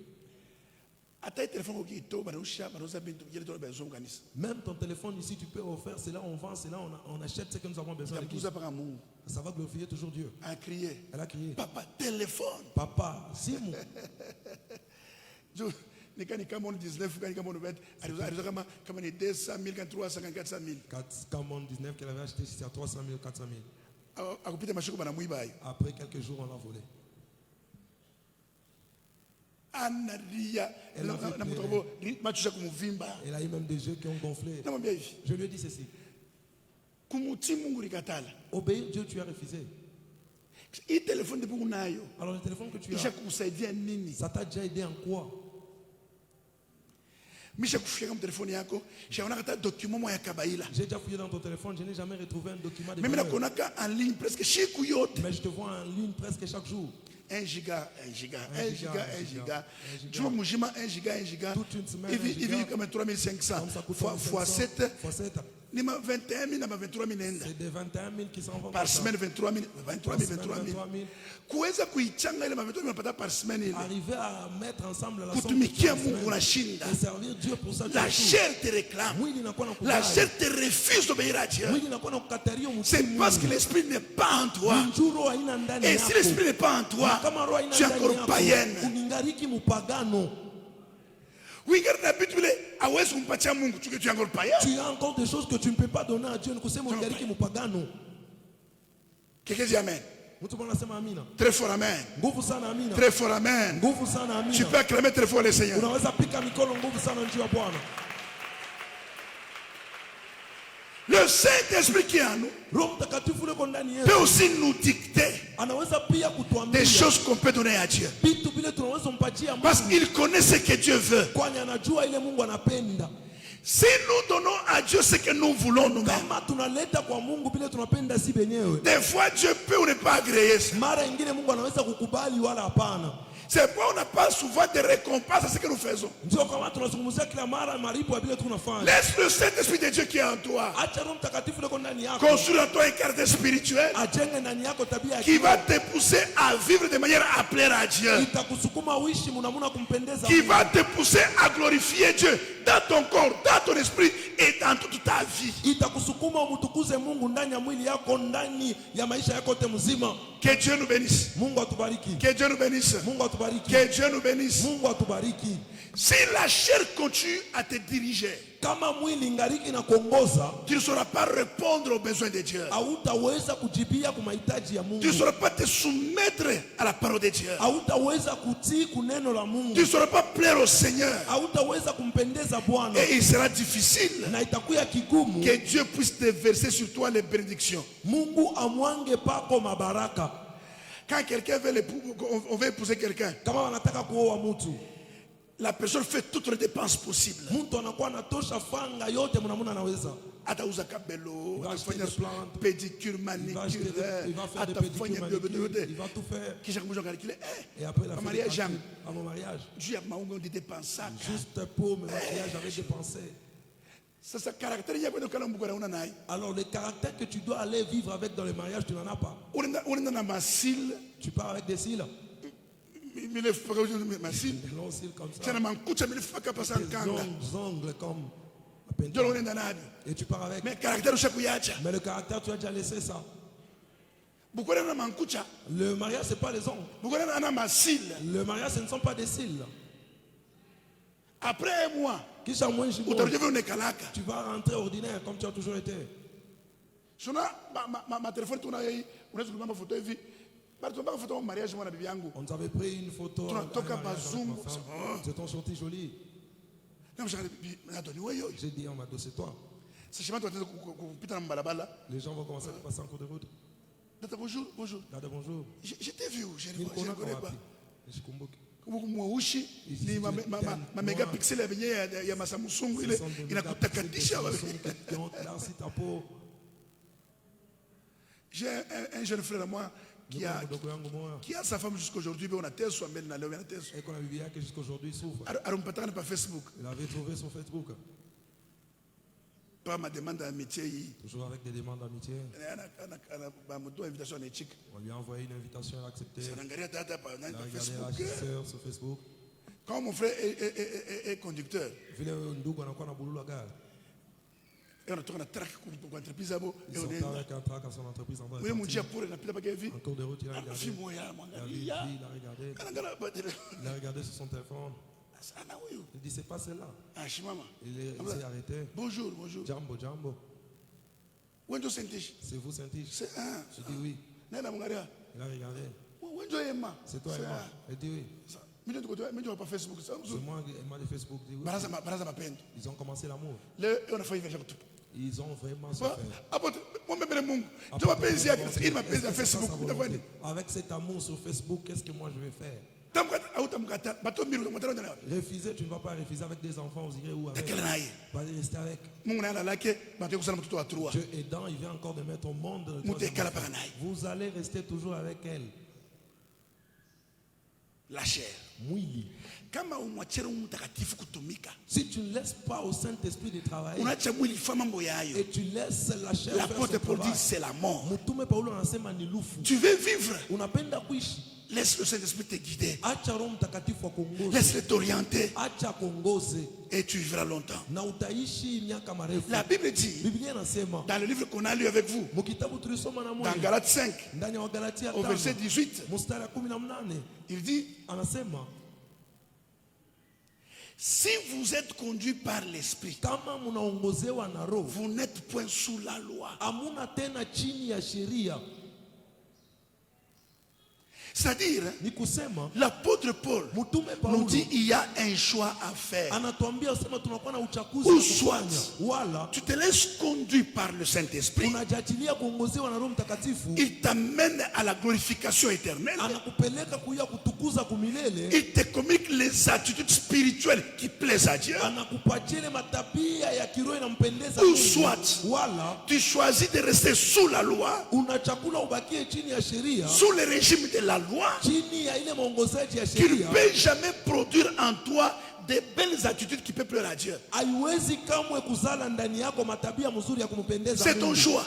hata telefone ukito banarusha banauza bintu yele tola besoin kanisa. même ton téléphone ici, tu peux offrir, c'est là on vend, c'est là on achète ce que nous avons besoin. Yakuza para Mungu. Ça va glorifier toujours Dieu. A crier. Elle a crié, Papa, téléphone. Papa, simu. Jo, nikani kama on 19 kani kama on 20, aliuza kama ni 200,000 kan 300 400,000. 4,19 qu'elle avait acheté, c'était à 300 000, 400 000. Akupita mashiko bana muiba hayo. Après quelques jours, on l'a volé. Analia Elle a fait na mtobo machusha kumuvimba. Elle a eu même des yeux qui ont gonflé. Namwambia hivi, Je lui ai dit ceci. kumutii Mungu likatala. Obéir Dieu, tu as refusé. Hii telefone ndipo unayo. Alors le téléphone que tu Kisha as, kusaidia nini? ça t'a déjà aidé en quoi? Misha kufika kama telefone yako, shaona kata document moja ya kabaila. J'ai déjà fouillé dans ton téléphone, je n'ai jamais retrouvé un document de Mimi valeur. nakonaka en ligne presque siku yote. Mais je te vois en ligne presque chaque jour. 1 giga, 1 giga, 1 giga, 1 giga. 1 giga. Juma mujima 1 giga, 1 giga. Toute une semaine, Hivi 1 giga. hivi kama 3500 Comme ça coûte fois 7 fois 7. ni ma 21,000 na ma 23,000 nenda. C'est des 21 000 qui s'en vont. Par comme ça. semaine 23,000, 23,000, 23,000. 23 000. Kuweza kuichanga ile ma 23,000 unapata par semaine ile. Arriver à mettre ensemble la somme Kutumikia de Mungu semaine unashinda. et servir Dieu pour ça. La chair te réclame. Mwili inakuwa na La kukubali. chair te refuse d'obéir à Dieu. Mwili inakuwa na kukataria C'est msimu. parce que l'esprit n'est pas en toi. Njuro haina ndani Et yako. si l'esprit n'est pas en toi, Na kama roho haina tu es ndani encore yako, païenne. uningariki mupagano. Wingari na bitu vile hawezi kumpatia Mungu, tu es encore païen. Tu as encore des choses que tu ne peux pas donner à Dieu. Nikusema uningariki mupagano. Quelqu'un dit Amen. Mtu mwana sema amina. Très fort Amen. Nguvu sana amina. Très fort Amen. Nguvu sana amina. Tu peux acclamer très fort le Seigneur. Unaweza pika mikono nguvu sana njuu ya Bwana. Le Saint-Esprit qui est en nous Roho Mtakatifu yuko ndani yetu. peut aussi nous dicter Anaweza pia kutuambia des choses qu'on peut donner à Dieu. vitu vile tunaweza mpatia Parce Mungu, qu'il connaît ce que Dieu veut. kwani anajua ile Mungu anapenda. Si nous donnons à Dieu ce que nous voulons nous-mêmes, Kama tunaleta kwa Mungu vile tunapenda si benyewe, des fois Dieu peut ou ne pas agréer ça. mara nyingine Mungu anaweza kukubali wala hapana. C'est pourquoi on n'a pas souvent de récompense à ce que nous faisons. Ndio kama tunazungumzia kila mara malipo ya vile tunafanya. Laisse le Saint-Esprit de Dieu qui est en toi Acha Roho Mtakatifu yuko ndani yako. construire en toi un caractère spirituel Ajenge ndani yako tabia ya qui va kiroho. te pousser à vivre de manière à plaire à Dieu, Itakusukuma uishi mnamuna kumpendeza qui Mungu. va te pousser à glorifier Dieu dans ton corps, dans ton esprit et dans toute ta vie. Itakusukuma umtukuze Mungu ndani ya mwili yako, ndani ya maisha yako yote mzima. Que Dieu nous bénisse. Mungu atubariki. Que Dieu nous bénisse. Mungu atubariki. Que Dieu nous bénisse. Mungu atubariki. Si la chair continue à te diriger, Kama mwili ngariki na kuongoza, tu ne sauras pas répondre aux besoins de Dieu. hautaweza kujibia kwa mahitaji ya Tu ne Mungu. sauras pas te soumettre à la parole de Dieu. Hautaweza kutii kuneno la Tu Mungu. ne sauras pas plaire au Seigneur. Hautaweza kumpendeza Bwana. Et il sera difficile Na itakuwa kigumu que Dieu puisse te verser sur toi les bénédictions. Mungu amwange pako mabaraka. Quand quelqu'un veut on veut épouser quelqu'un, Kama wanataka kuoa mtu, la personne fait toutes les dépenses possibles. mtu anakuwa anatosha fanga yote mnamuna anaweza. Atauza kabelo, Il va acheter atafanya des plantes, pédicure, Il va manicure, faire des atafanya pédicures, manicures, il va tout faire. Kisha kumjua calculer, Et après la un fête mariage de jamais. à mon mariage, Dieu a maungo de dépenses. juste pour mes mariages, j'avais dépensé. Sasa caractère ya kwenda kala mbukana una naye. Alors le caractère que tu dois aller vivre avec dans le mariage, tu n'en as pas. Unaenda na masil. Tu pars avec des cils. Mile faka masil. Des longs cils comme ça. Tena mankucha mile faka pasa Des nkanga. longs ongles comme la peinture. Ndio unaenda nani? Et tu pars avec. Mais caractère ushakuyacha. Mais le caractère, tu as déjà laissé ça. Bukwana na mankucha. Le mariage, ce n'est pas les ongles. Bukwana na masil. Le mariage, ce ne sont pas des cils. Après un mois, Kisha mwenji mo, utarudia vile unekalaka. tu vas rentrer ordinaire comme tu as toujours été. Sona ma telefoni tuna yeye unaweza kumama photo hivi. Bado tunapaka photo ya mariage mwana bibi yangu. On nous avait pris une photo. Tunatoka bazungu. C'est ton sorti joli. Na mshaka na doni wewe. J'ai dit, on m'a dit, c'est toi. Sasa shima tuanze kupita na mbalabala. Les gens vont commencer à passer en cours de route. Data bonjour, bonjour. Regardez, bonjour. Je t'ai vu, je Ni ne connais pas. Je comprends. Mweushi ni ma megapixel ya benye ya masamusungu ile inakutakatisha. J'ai un jeune frère à moi qui a sa femme jusqu'aujourd'hui, mais on a testé, mais on a testé. Et qu'on a vu que jusqu'aujourd'hui il souffre. Alors on peut pas par Facebook. Il avait trouvé sur Facebook. Pas ma demande d'amitié. Toujours avec des demandes d'amitié. Invitation. On lui a envoyé une invitation, elle a accepté. Il a regardé sur Facebook. Quand mon frère est conducteur, Vile ndugu anakuwa na bulula gari. et on a tourné la traque pour entreprise à beau. Ils sont avec un trac à son entreprise en train de en cours de route, il a regardé. Il a regardé. Il a regardé sur son téléphone. Il dit, c'est pas celle-là. Il s'est arrêté. Bonjour, bonjour. Jambo, jambo. C'est vous, Saint-Tige? Je dis oui. Il a regardé. C'est toi et moi. Il dit oui. C'est moi et moi de Facebook. Dit oui. Ils ont commencé l'amour. Ils ont vraiment souffert. Avec cet amour sur Facebook, qu'est-ce que moi je vais faire? Refuser, tu ne vas pas refuser avec des enfants, vous irez où avec? Pas rester avec. Dieu aidant, il vient encore de mettre au monde. Vous allez rester toujours avec elle. La chair. Mwili. Si tu ne laisses pas au Saint-Esprit de travailler et tu laisses la chair faire son travail, c'est la mort. Tu veux vivre. Laisse le Saint-Esprit te guider. Laisse-le t'orienter. Et tu vivras longtemps. La Bible dit, dans le livre qu'on a lu avec vous, dans Galates 5, au verset 18, il dit, si vous êtes conduit par l'Esprit, vous n'êtes point sous la loi. C'est-à-dire, l'apôtre Paul nous dit il y a un choix à faire. Ou soit tu te laisses conduire par le Saint-Esprit, il t'amène à la glorification éternelle, il te communique les attitudes spirituelles qui plaisent à Dieu. Ou soit tu choisis de rester sous la loi, sous le régime de la loi, qui ne peut jamais produire en toi des belles attitudes qui peuvent plaire à Dieu. C'est ton choix.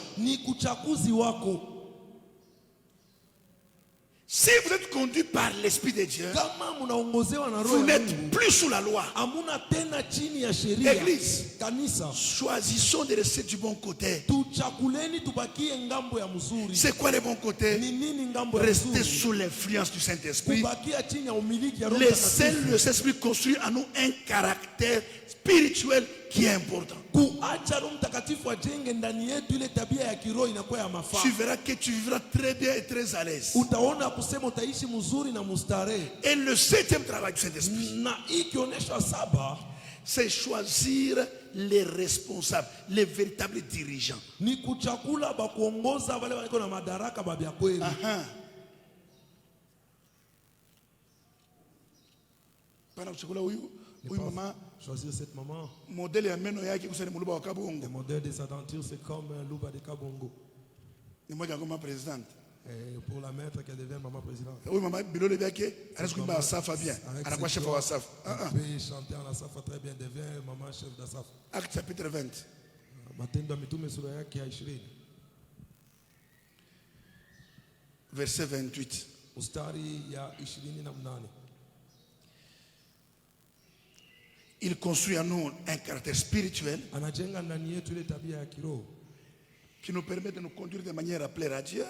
Si vous êtes conduit par l'Esprit de Dieu, vous n'êtes plus sous la loi. Église, choisissons de rester du bon côté. C'est quoi le bon côté? Rester sous l'influence du Saint-Esprit. Laissez le Saint-Esprit construire en nous un caractère spirituel qui est important. Tu verras que tu vivras très bien et très à l'aise. Et le septième travail du Saint-Esprit, c'est choisir les responsables, les véritables dirigeants. Oui, maman. Choisir cette maman. Le modèle de sa denture, c'est comme Louba de Kabongo. présidente. Et pour la maître qu'elle devient maman présidente. Oui, maman, Bilo le Biaké, est-ce que ma Safa bien? À la chef de Saf. On peut chanter en Asaf très bien, devient maman chef d'Asaf. Acte chapitre 20. Verset 28. Il construit en nous un caractère spirituel qui nous permet de nous conduire de manière à plaire à Dieu,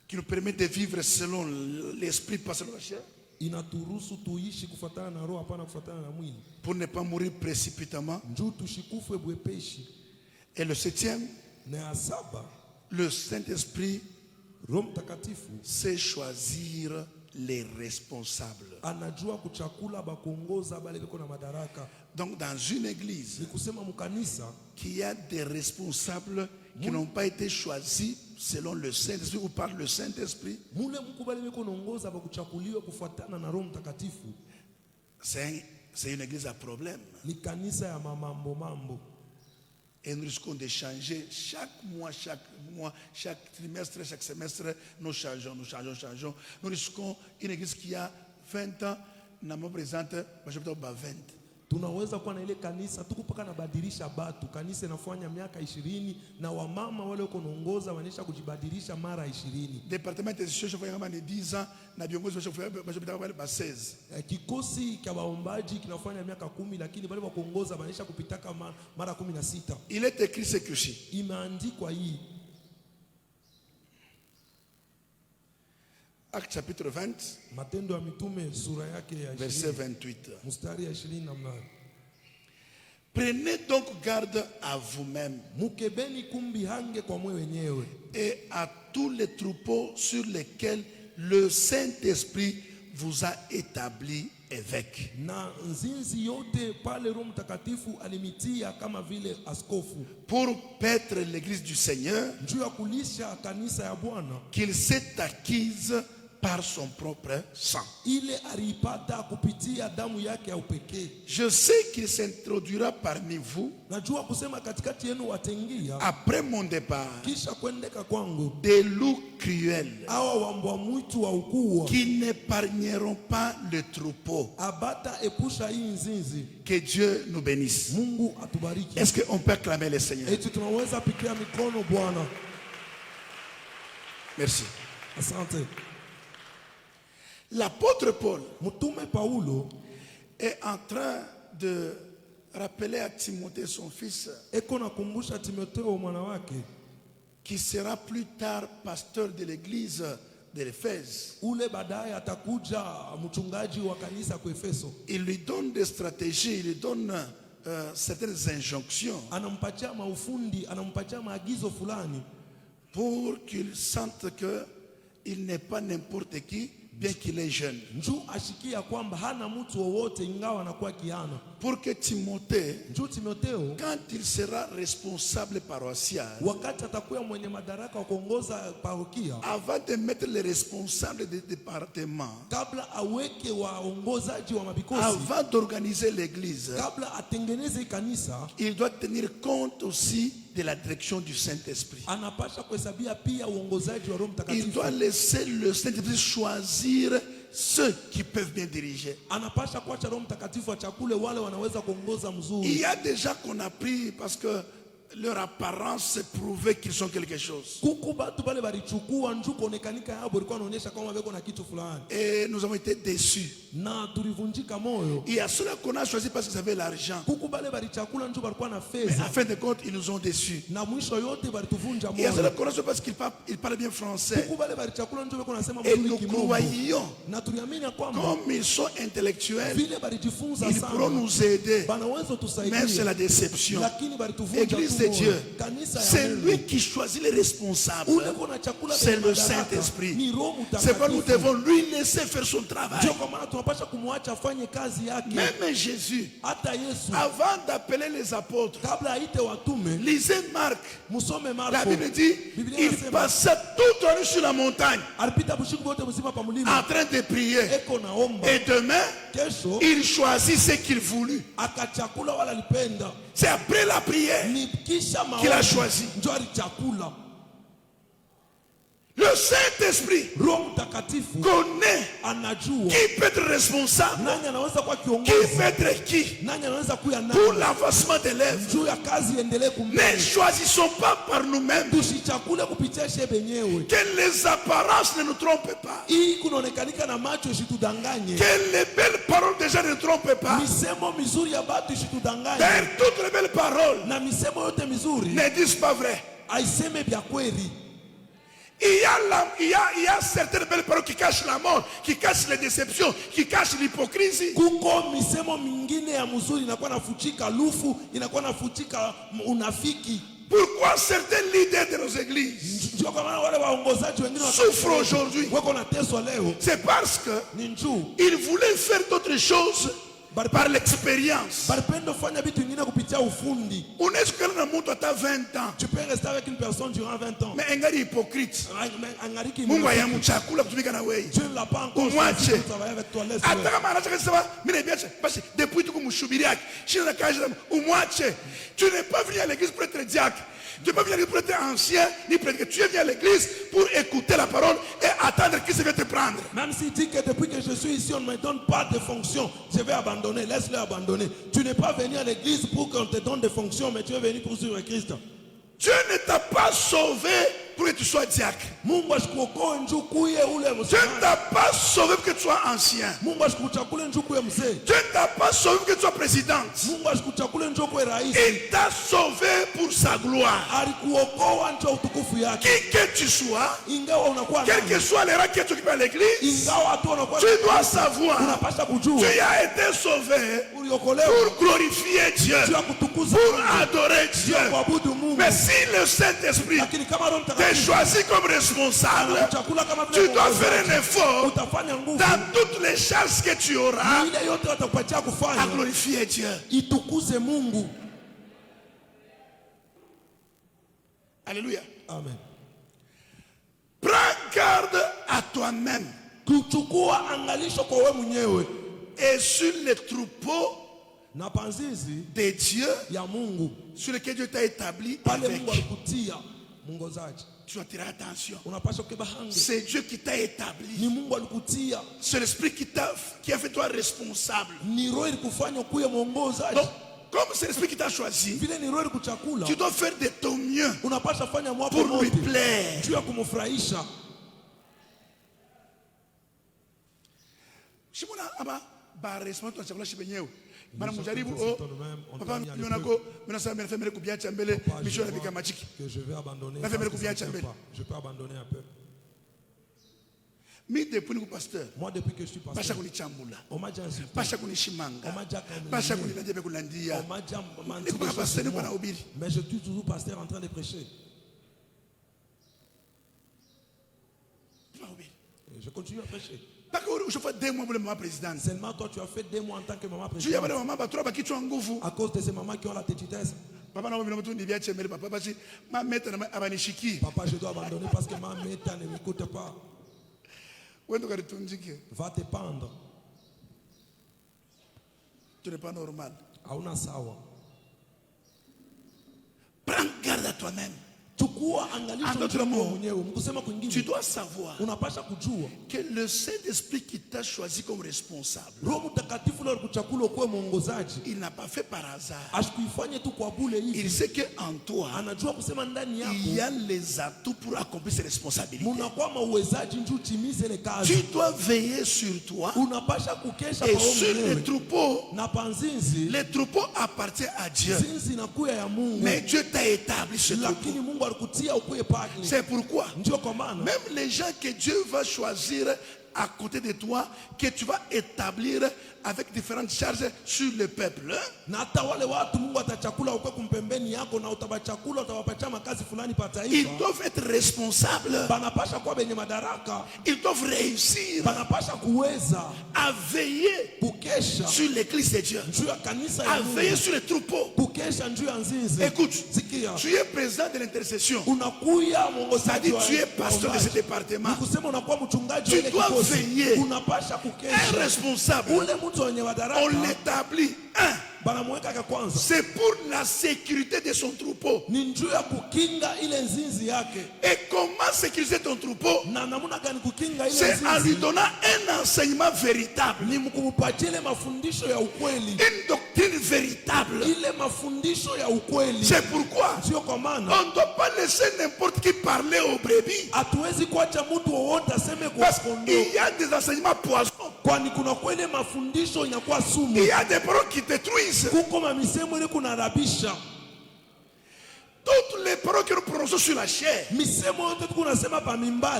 qui nous permet de vivre selon l'esprit, pas selon la chair, pour ne pas mourir précipitamment. Et le 7e, le Saint-Esprit sait choisir les responsables. Donc dans une église qui a des responsables qui n'ont pas été choisis selon le Saint-Esprit ou par le Saint-Esprit, c'est une église à problème. Et nous risquons de changer chaque mois, chaque trimestre, chaque semestre. Nous changeons. Nous risquons une église qui a 20 ans, n'a pas présente, je vais 20. Tunaweza kuwa na ile kanisa tukupaka na badilisha batu. Kanisa inafanya miaka 20 na wamama wale uko naongoza wanisha kujibadilisha mara 20. Departement de gestion fanya kama ni 10 ans na viongozi washafanya wale ba 16. Kikosi cha waombaji kinafanya miaka 10 lakini wale wa kuongoza wanisha kupitaka mara 16. Il est écrit ce que ci. Imeandikwa hii. Acte chapitre 20, Matendo ya Mitume sura yake ya 20, verset 28. Mstari ya 28. Prenez donc garde à vous-même Mukebeni kumbihange kwa mwe wenyewe et à tous les troupeaux sur lesquels le Saint-Esprit vous a établi évêque. Na nzinzi yote pale Roho Mtakatifu alimitia kama vile askofu pour paître l'église du Seigneur juu ya kulisha kanisa ya Bwana qu'il s'est acquise par son propre sang. Ile alipata kupitia damu yake ya upekee. Je sais qu'il s'introduira parmi vous najua kusema katikati yenu watengia après mon départ kisha kwendeka kwangu des loups cruels awa wambwa mwitu wa ukua qui n'épargneront pas le troupeau. abata epusha hii nzinzi. Que Dieu nous bénisse. Mungu atubariki. Est-ce qu'on peut acclamer le Seigneur? Eti tunaweza pikia mikono Bwana. Merci. Asante. L'apôtre Paul Mutume Paulo est en train de rappeler à Timothée son fils eko nakumbusha Timotheo mwana wake qui sera plus tard pasteur de l'église de l'Éphèse. Ule baadaye atakuja mchungaji wa kanisa kwa Efeso. Il lui donne des stratégies, il lui donne certaines injonctions anampatia maufundi, anampatia maagizo fulani pour qu'il sente que il n'est pas n'importe qui, bien qu'il est jeune. Njoo ashikia kwamba hana mtu wowote ingawa anakuwa kiana. Pour que Timothée, Timotheo quand il sera responsable paroissial, wakati atakuwa mwenye madaraka wa kuongoza parokia, avant de mettre les responsables des départements, kabla aweke waongozaji wa mabikosi, avant d'organiser l'église, kabla atengeneze kanisa, il doit tenir compte aussi de la direction du Saint-Esprit. Anapasha kuhesabia pia uongozaji wa Roho Mtakatifu. Il doit laisser le Saint-Esprit choisir ceux qui peuvent bien diriger. Anapasha kuacha Roho Mtakatifu achakule wale wanaweza kuongoza mzuri. Il y a des gens qu'on a pris parce que leur apparence prouvait qu'ils sont quelque chose. Et nous avons été déçus. Il y a ceux-là qu'on a choisi parce qu'ils avaient l'argent. Mais à fin de compte, ils nous ont déçus. Il y a ceux-là qu'on a choisi parce qu'ils parlent bien français. Et nous croyons, comme ils sont intellectuels, ils pourront nous aider. Mais c'est la déception. Église de Dieu, c'est lui qui choisit les responsables. C'est le Saint-Esprit. C'est pourquoi nous devons lui laisser faire son travail. Même Jésus, avant d'appeler les apôtres, lisez Marc. La Bible dit, il passait toute la nuit sur la montagne en train de prier. Et demain, il choisit ce qu'il voulut. C'est après la prière qu'il a choisi. Le Saint-Esprit connaît qui peut être responsable, qui peut être qui pour l'avancement de l'œuvre. Ne choisissons pas par nous-mêmes. Que les apparences ne nous trompent pas. Que les belles paroles des gens ne trompent pas. Car toutes les belles paroles ne disent pas vrai. Il y a certaines belles paroles qui cachent la mort, qui cachent les déceptions, qui cachent l'hypocrisie. Pourquoi certains leaders de nos églises souffrent aujourd'hui? C'est parce qu'ils voulaient faire d'autres choses par l'expérience. On est jusqu'à un monde à 20 ans. Tu peux rester avec une personne durant 20 ans. Mais un hypocrite. Dieu ne l'a pas encore choisi pour travailler avec toi. Tu n'es pas venu à l'église pour être diacre. Tu n'es pas venu pour être ancien, ni prêtre. Tu es venu à l'église pour écouter la parole et attendre qui se va te prendre. Même s'il dit que depuis que je suis ici, on ne me donne pas de fonction, je vais abandonner. Laisse-le abandonner. Tu n'es pas venu à l'église pour qu'on te donne des fonctions, mais tu es venu pour suivre Christ. Dieu ne t'a pas sauvé pour que tu sois diacre. Dieu ne t'a pas sauvé pour que tu sois ancien. Dieu ne t'a pas sauvé pour que tu sois présidente. Il t'a sauvé pour sa gloire. Qui que tu sois, quel que soit les rangs que tu occupes à l'église, tu dois savoir, tu as été sauvé pour glorifier Dieu, pour adorer Dieu. Mais si le Saint-Esprit t'est choisi comme responsable, tu dois faire un effort dans toutes les chances que tu auras à glorifier Dieu. Alléluia. Amen. Prends garde à toi-même et sur les troupeaux de Dieu sur lesquels Dieu t'a établi avec. Tu dois tirer attention. C'est Dieu qui t'a établi. C'est l'Esprit qui a fait toi responsable. Donc, comme c'est l'Esprit qui t'a choisi, tu dois faire de ton mieux pour lui plaire. Que je vais abandonner. Je peux abandonner un peu. Moi, depuis que je suis pasteur, on m'a déjà insulté. On m'a déjà calmé. Mais je suis toujours pasteur en train de prêcher. Je continue à prêcher. Seulement toi, tu as fait 2 mois en tant que maman présidente. À cause de ces mamans qui ont la tétitesse. Papa, je dois abandonner parce que ma mère ne m'écoute pas. Va te pendre. Tu n'es pas normal. Prends garde à toi-même. En d'autres mots, tu dois savoir que le Saint-Esprit qui t'a choisi comme responsable, il n'a pas fait par hasard. Il sait qu'en toi, il y a les atouts pour accomplir ses responsabilités. Tu dois veiller sur toi et sur les troupeaux. Les troupeaux appartiennent à Dieu, mais Dieu t'a établi ce troupeau. C'est pourquoi même les gens que Dieu va choisir à côté de toi, que tu vas établir avec différentes charges sur le peuple, ils doivent être responsables. Ils doivent réussir à veiller sur l'église de Dieu, à veiller sur les troupeaux. Écoute, tu es président de l'intercession, c'est-à-dire tu es pasteur de ce département. Tu dois veiller. Un responsable, on l'établit c'est pour la sécurité de son troupeau. Et comment sécuriser ton troupeau? C'est en lui donnant un enseignement véritable, une doctrine véritable. C'est pourquoi on ne doit pas laisser n'importe qui parler aux brebis. Parce qu'il y a des enseignements poisons. Il y a des paroles qui détruisent. Toutes les paroles que nous prononçons sur la chair,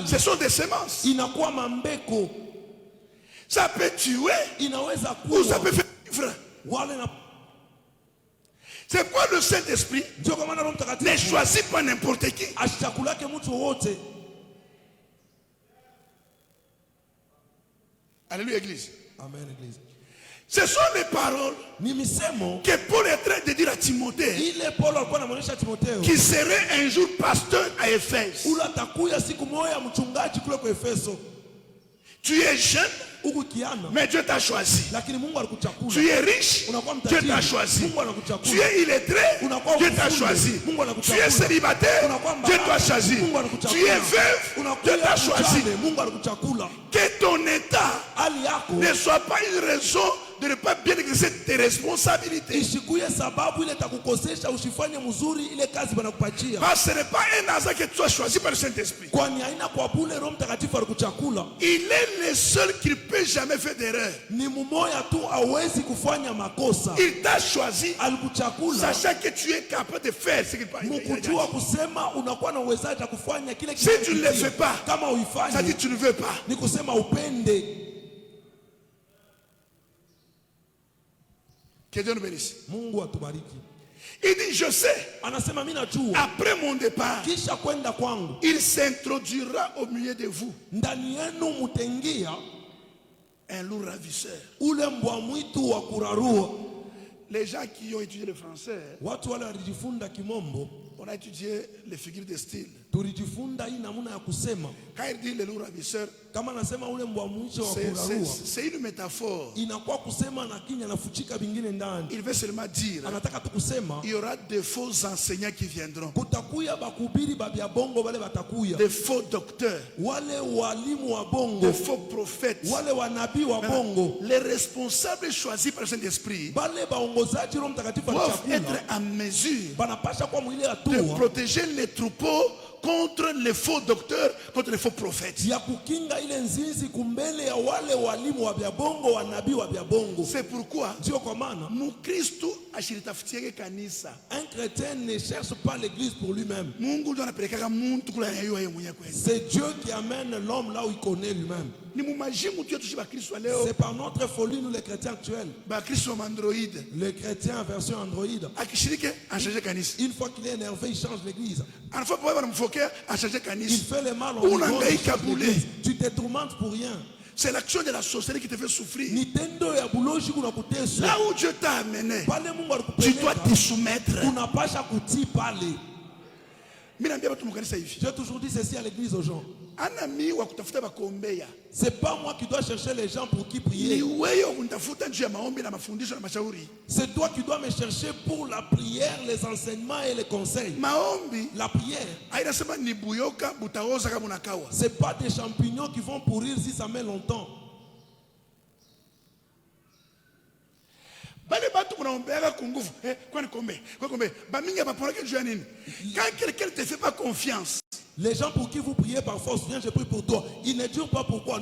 ce sont des semences. Ça peut tuer ou ça peut faire vivre. C'est quoi le Saint-Esprit ne choisit pas n'importe qui. Alléluia, Église. Amen, Église. Ce sont les paroles que Paul est en train de dire à Timothée, qui serait un jour pasteur à Éphèse. Tu es jeune, mais Dieu t'a choisi. Tu es riche, Dieu t'a choisi. Tu es illettré, Dieu t'a choisi. Tu es célibataire, Dieu t'a choisi. Tu es veuve, Dieu t'a choisi. Que ton état ne soit pas une raison de ne pas bien exercer tes responsabilités. Parce que ce n'est pas un hasard que tu sois choisi par le Saint-Esprit. Il est le seul qui ne peut jamais faire d'erreur. Il t'a choisi, sachant que tu es capable de faire ce qu'il peut. Si tu ne le fais pas, ça dit que tu ne veux pas. Que Dieu nous bénisse. Il dit, je sais, après mon départ, il s'introduira au milieu de vous un loup ravisseur. Les gens qui ont étudié le français, on a étudié les figures de style. Quand il dit le loup ravisseur, c'est une métaphore. Il veut seulement dire il y aura de faux enseignants qui viendront, de faux docteurs, de faux prophètes. Les responsables choisis par le Saint-Esprit doivent être en mesure de protéger les troupeaux contre les faux docteurs, contre les faux prophètes. C'est pourquoi nous Christ un chrétien ne cherche pas l'église pour lui-même. C'est Dieu qui amène l'homme là où il connaît lui-même. C'est par notre folie, nous les chrétiens actuels. Les chrétiens version Android. Une fois qu'il est énervé, il change l'église. Il fait le mal en l'église. Tu te tourmentes pour rien. C'est l'action de la sorcellerie qui te fait souffrir. Là où Dieu t'a amené, tu dois te soumettre. J'ai toujours dit ceci à l'église aux gens. C'est pas moi qui dois chercher les gens pour qui prier. C'est toi qui dois me chercher pour la prière, les enseignements et les conseils. La prière, c'est pas des champignons qui vont pourrir si ça met longtemps. Quand quelqu'un ne te fait pas confiance, les gens pour qui vous priez parfois, viens, je prie pour toi. Il ne dure pas pourquoi.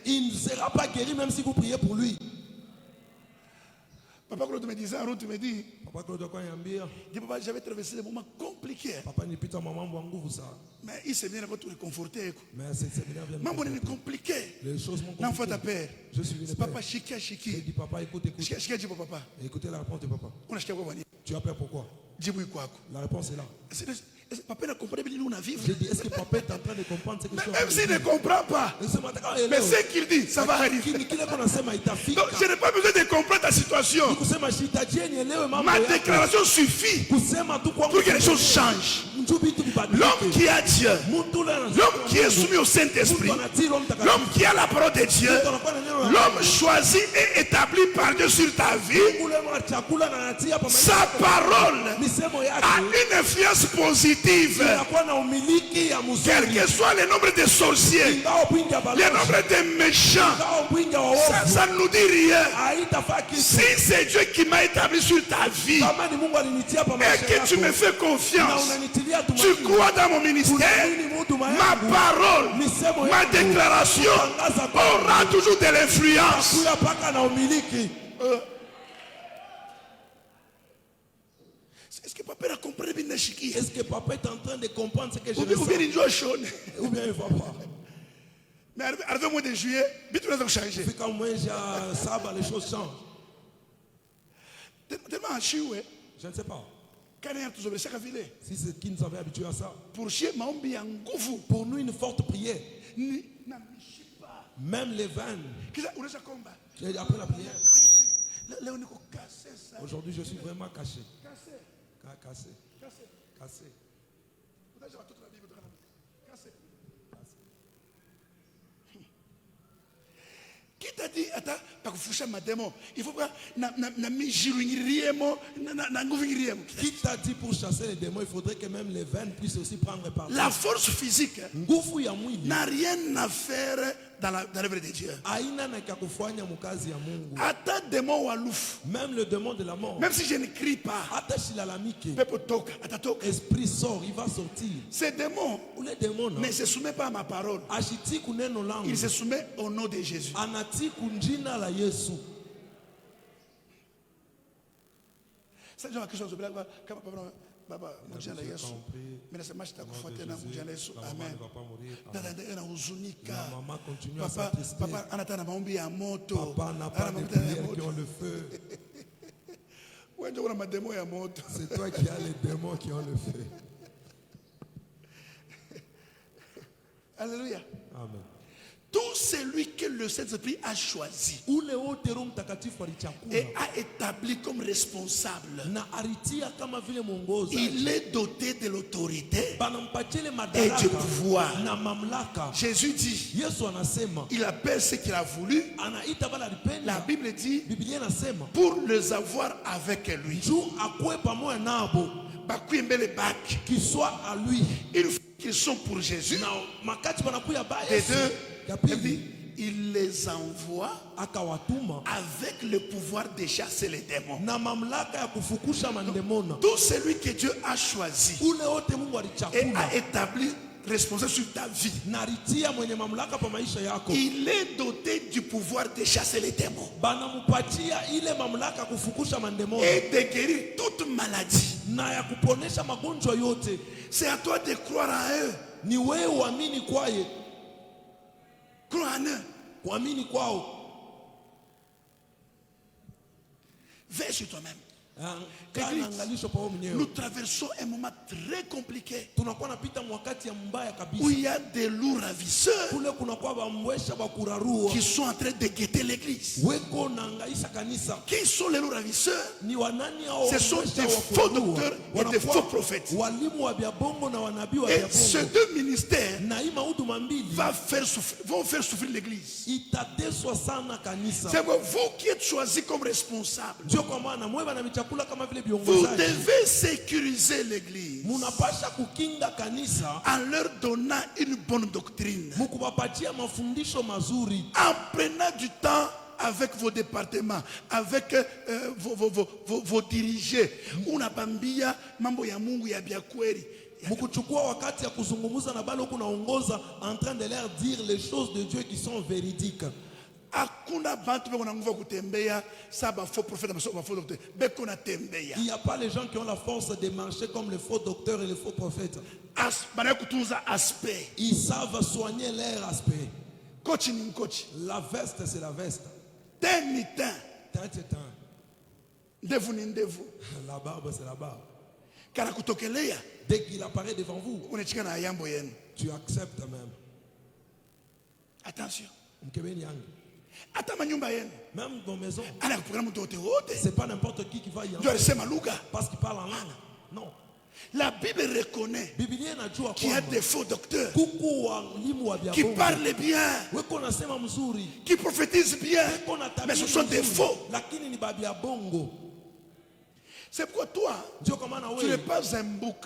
Il ne sera pas guéri même si vous priez pour lui. Papa Claude me disait en route, me dit, Papa Claude papa, j'avais traversé des moments compliqués. Mais il s'est bien te réconforter. Mais c'est maman est compliqué. Les choses m'ont compliqué. L'enfant ta père. Je suis venu. Papa chiki chiki. Je dis papa, écoute. Papa. Écoutez la réponse de papa. Tu as peur pourquoi? La réponse est là. Papa ne comprend pas nous on a vivre. Je dis, est-ce que papa est en train de comprendre ce que je suis en train même s'il ne comprend pas, mais ce qu'il dit, ça va arriver. Donc je n'ai pas besoin de comprendre ta situation. Ma déclaration suffit pour que les choses changent. L'homme qui a Dieu, l'homme qui est soumis au Saint-Esprit, l'homme qui a la parole de Dieu, l'homme choisi et établi par Dieu sur ta vie, sa parole a une influence positive. Quel que soit le nombre de sorciers, le nombre de méchants, ça ne nous dit rien. Si c'est Dieu qui m'a établi sur ta vie et que tu me fais confiance, tu crois dans mon ministère, ma parole, ma déclaration aura toujours de l'influence. Est-ce que papa a compris bien? Est-ce que papa est en train de comprendre ce que je veux dire? Ou bien il ne va pas. Mais arrivé au mois de juillet, vite nous avons changé. Quand moi j'ai ça, les choses changent. Tellement chiou, je ne sais pas. Si c'est qui nous avait habitué à ça. Pour nous, une forte prière. Même les vannes. Après la prière. Aujourd'hui, je suis vraiment caché. Cassé. Qui t'a dit, il faut pas. Qui t'a dit pour chasser les démons, il faudrait que même les veines puissent aussi prendre part. La force physique n'a rien à faire dans l'œuvre de Dieu. Même le démon de la mort. Même si je ne crie pas, esprit sort, il va sortir. Ces démons ne se soumettent pas à ma parole. Il se soumet au nom de Jésus. C'est quelque chose Baba, mujana Yesu. Mais c'est match ta kufuata na mujana Yesu. Amen. Dada na huzunika. Papa anataka maombi ya moto. Papa n'a pas de prières qui ont le feu. Ouais, tu as ma démon ya moto. C'est toi qui as les démons qui ont le feu. Alléluia. Amen. Tout celui que le Saint-Esprit a choisi et a établi comme responsable, il est doté de l'autorité et du pouvoir. Jésus dit, il appelle ce qu'il a voulu. La Bible dit, pour les avoir avec lui. Qu'il soit à lui. Une fois qu'ils sont pour Jésus, et deux, il les envoie avec le pouvoir de chasser les démons. Tout celui que Dieu a choisi et a établi responsable sur ta vie, il est doté du pouvoir de chasser les démons et de guérir toute maladie. C'est à toi de croire en eux. Crois en eux. Veille sur toi-même. Nous traversons un moment très compliqué où il y a des loups ravisseurs qui sont en train de guetter l'église. Qui sont les loups ravisseurs? Ce sont des faux docteurs et des faux prophètes. Et ces deux ministères vont faire souffrir l'église. C'est vous qui êtes choisis comme responsable. Vous devez sécuriser l'église en leur donnant une bonne doctrine, en prenant du temps avec vos départements, avec vos dirigés. Unapambia mambo ya Mungu ya biakweli. Mukuchukua wakati ya kuzungumza na bado kunaongoza en train de leur dire les choses de Dieu qui sont véridiques. Il n'y a pas les gens qui ont la force de marcher comme les faux docteurs et les faux prophètes. Ils savent soigner leur aspect. La veste, c'est la veste. La barbe, c'est la barbe. Dès qu'il apparaît devant vous, tu acceptes même. Attention. Même dans maison, c'est pas n'importe qui va y entrer parce qu'il parle en langue. Non. La Bible reconnaît qu'il y a des faux docteurs qui parlent bien, qui prophétisent bien, mais ce sont des faux. C'est pourquoi toi, tu n'es pas un bouc.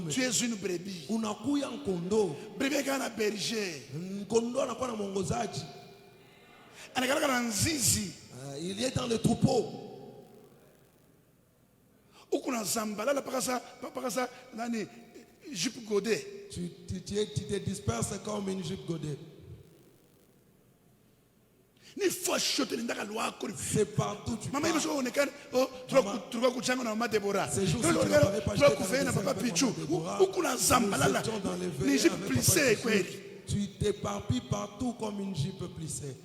Tu es une brebis. Brebis est un berger. Il est dans le troupeau. Tu te disperses comme une jupe godée. C'est partout tu pars. Ces jours, si tu n'avais pas tu t'éparpilles partout comme une jupe plissée.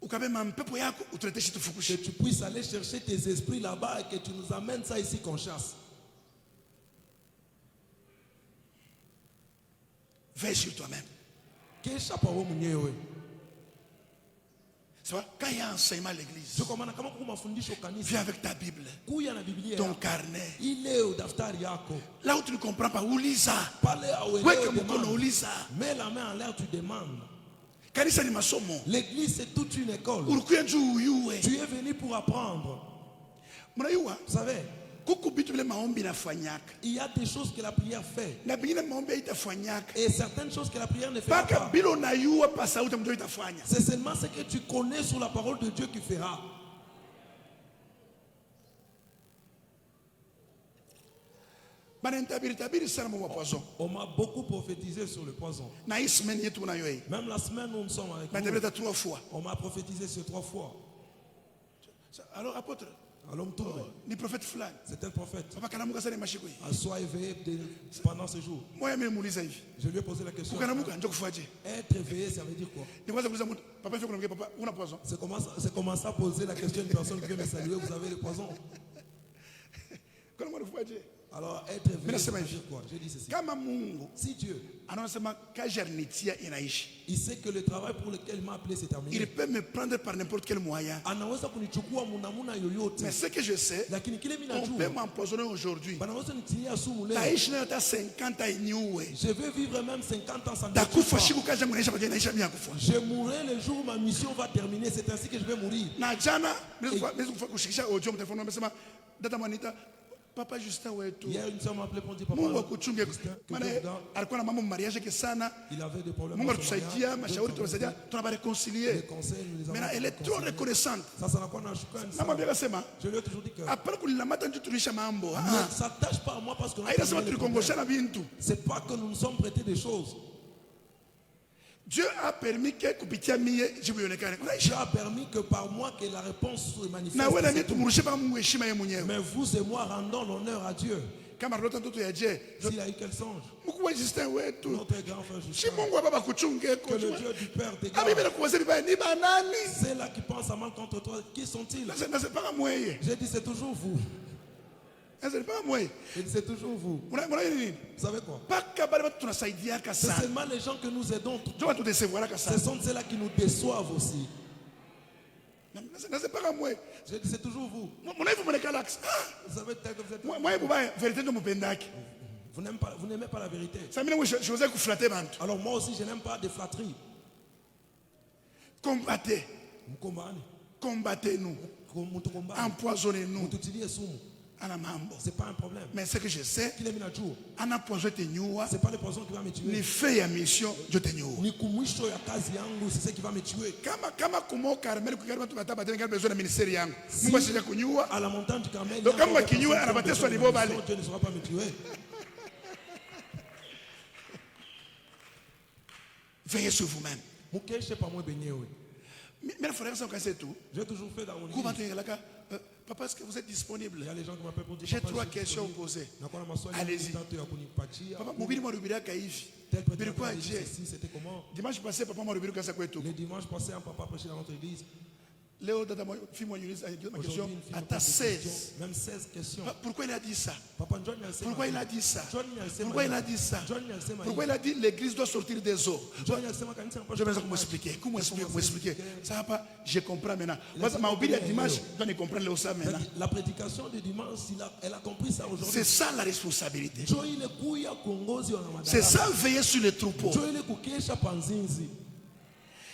Que tu puisses aller chercher tes esprits là-bas et que tu nous amènes ça ici qu'on chasse. Veille sur toi-même. Quand il y a enseignement à l'église, viens avec ta Bible, ton carnet. Là où tu ne comprends pas, où lis ça? Mets la main en l'air, tu demandes. L'église c'est toute une école. Tu es venu pour apprendre. Vous savez, il y a des choses que la prière fait et certaines choses que la prière ne fait pas. C'est seulement ce que tu connais sur la parole de Dieu qui fera. On m'a beaucoup prophétisé sur le poison. Même la semaine où nous sommes avec nous, on m'a prophétisé sur 3 fois. Alors apôtre, ni prophète flag. C'est un prophète. Sois éveillé pendant ce jour. Je lui ai posé la question. Être éveillé, ça veut dire quoi? C'est commencer à poser la question à une personne qui vient me saluer. Vous avez le poison? Alors, être éveillé, ça veut dire quoi? Je dis ceci. Si Dieu, il sait que le travail pour lequel il m'a appelé c'est terminé. Il peut me prendre par n'importe quel moyen. Mais ce que je sais, on peut m'empoisonner aujourd'hui. Je vais vivre même 50 ans sans Dieu. Je mourrai le jour où ma mission va terminer. C'est ainsi que je vais mourir. Papa Justin hier une soeur m'a appelé pour dire papa Justin, il avait des problèmes dans son mariage. Maintenant elle est trop reconnaissante. Je lui ai toujours dit que ne s'attache pas à moi parce que c'est pas que nous nous sommes prêtés des choses. Dieu a permis que par moi que la réponse se manifeste. Mais vous et moi rendons l'honneur à Dieu. S'il a eu quel songe? Notre grand frère Justin, que le Dieu du Père t'égare. C'est là qui pense à mal contre toi. Qui sont-ils? J'ai dit c'est toujours vous. C'est toujours vous. Vous savez quoi? C'est seulement les gens que nous aidons. Ce sont ceux-là qui nous déçoivent aussi. J'ai dit c'est toujours vous. Vous savez tel que vous êtes. Vous n'aimez pas la vérité. Alors moi aussi je n'aime pas des flatteries. Combattez-nous. Empoisonnez-nous. C'est pas un problème. Mais ce que je sais, c'est pas le poison qui va me tuer. Ni fait ya mission, je te ni kumwisho ya kazi yangu, c'est ce qui va me tuer. Kama kumo Carmel kukaribu tunataka tena besoin na ministère yangu. Mungu asije kunyua. À la montagne du Carmel. Donc kama kinyua anabateswa niveau bale. Dieu ne sera pas me tuer. Veillez sur vous-même. Mukeshe pa moi benyewe. Mais frère, ça c'est tout. J'ai toujours fait dans mon église. Papa, est-ce que vous êtes disponible? Il y a les gens qui m'appellent pour dire. J'ai 3 questions posées. Allez-y. Papa, c'était comment? Dimanche passé, papa m'a reviré ça quoi tout. Le dimanche passé, un papa prêchait dans notre église. Léo, fille moi, ma question, à ta 16. Même 16 questions. Pourquoi il a dit ça? Papa John Yalsema. Pourquoi il a dit ça? Pourquoi il a dit ça? Pourquoi Pourquoi il a dit l'église doit sortir des eaux? Je vais comment expliquer? Comment expliquer? Ça va pas, je comprends maintenant. Moi, ça m'a oublié le dimanche, je dois comprendre ça maintenant. La prédication du dimanche, elle a compris ça aujourd'hui. C'est ça la responsabilité. C'est ça veiller sur les troupeaux.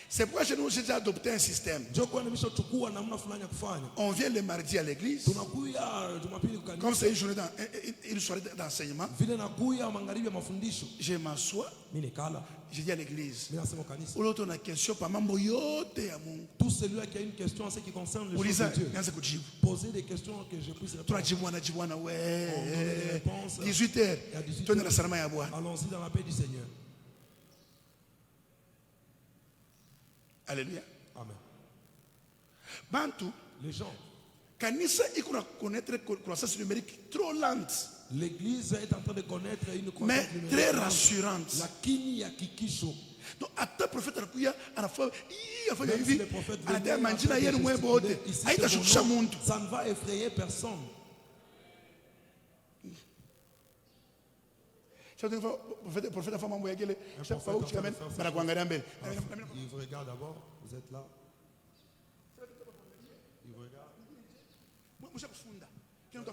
C'est pourquoi j'ai déjà adopté un système. On vient le mardi à l'église. Comme c'est une soirée d'enseignement. Je m'assois. Je dis à l'église. On a question par tout celui qui a une question en ce qui concerne le choses de Dieu. Poser des questions que je puisse répondre. 18h. Allons-y dans la paix du Seigneur. Alléluia. Amen. Bantu, les gens. Kanisa iko na connaître croissance numérique trop lente. L'église est en train de connaître une mais croissance numérique très rassurante. Lakini ya kikisho. Donc ata prophète anakuya anafanya hivi anataka manjina yenu mwe bote haitashukisha muntu. Ça ne va effrayer personne. Il vous regarde d'abord, vous êtes là. Il vous regarde. Vous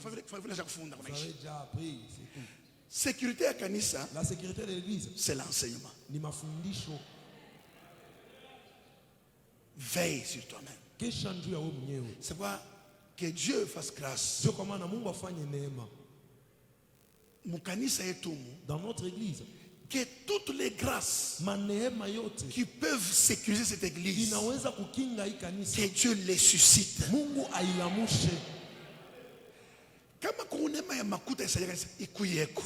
avez déjà appris, c'est tout. Sécurité à Kanisa, la sécurité de l'église, c'est l'enseignement. Nimafundisho. Veille sur toi-même. C'est quoi? Que Dieu fasse grâce. Dans notre église, que toutes les grâces qui peuvent sécuriser cette église, que Dieu les suscite. Kama kunema ya makuta isayaka ikuyeko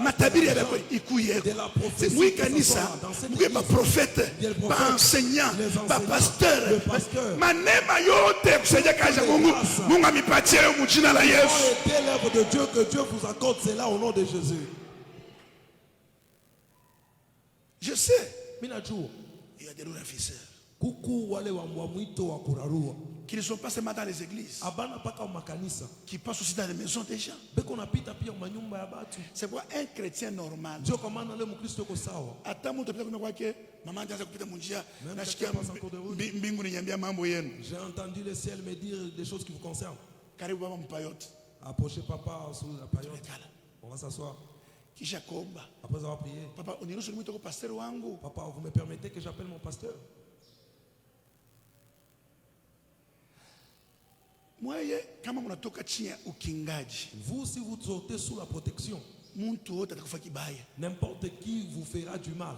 matabiri ya ikuyeko mwi kanisa mwi ba prophète ba enseignant ba pasteur manema yote kusaidia kazi ya Mungu Mungu amipatie mu jina la Yesu. L'œuvre de Dieu, que Dieu vous accorde cela au nom de Jésus. Je sais, il y a des ravisseurs qui ne sont pas seulement dans les églises, qui passent aussi dans les maisons des gens. C'est quoi un chrétien normal? J'ai entendu le ciel me dire des choses qui vous concernent. Approchez papa sous la paillote. On va s'asseoir. Après avoir prié, papa, vous me permettez que j'appelle mon pasteur? Vous, si vous sortez sous la protection, n'importe qui vous fera du mal.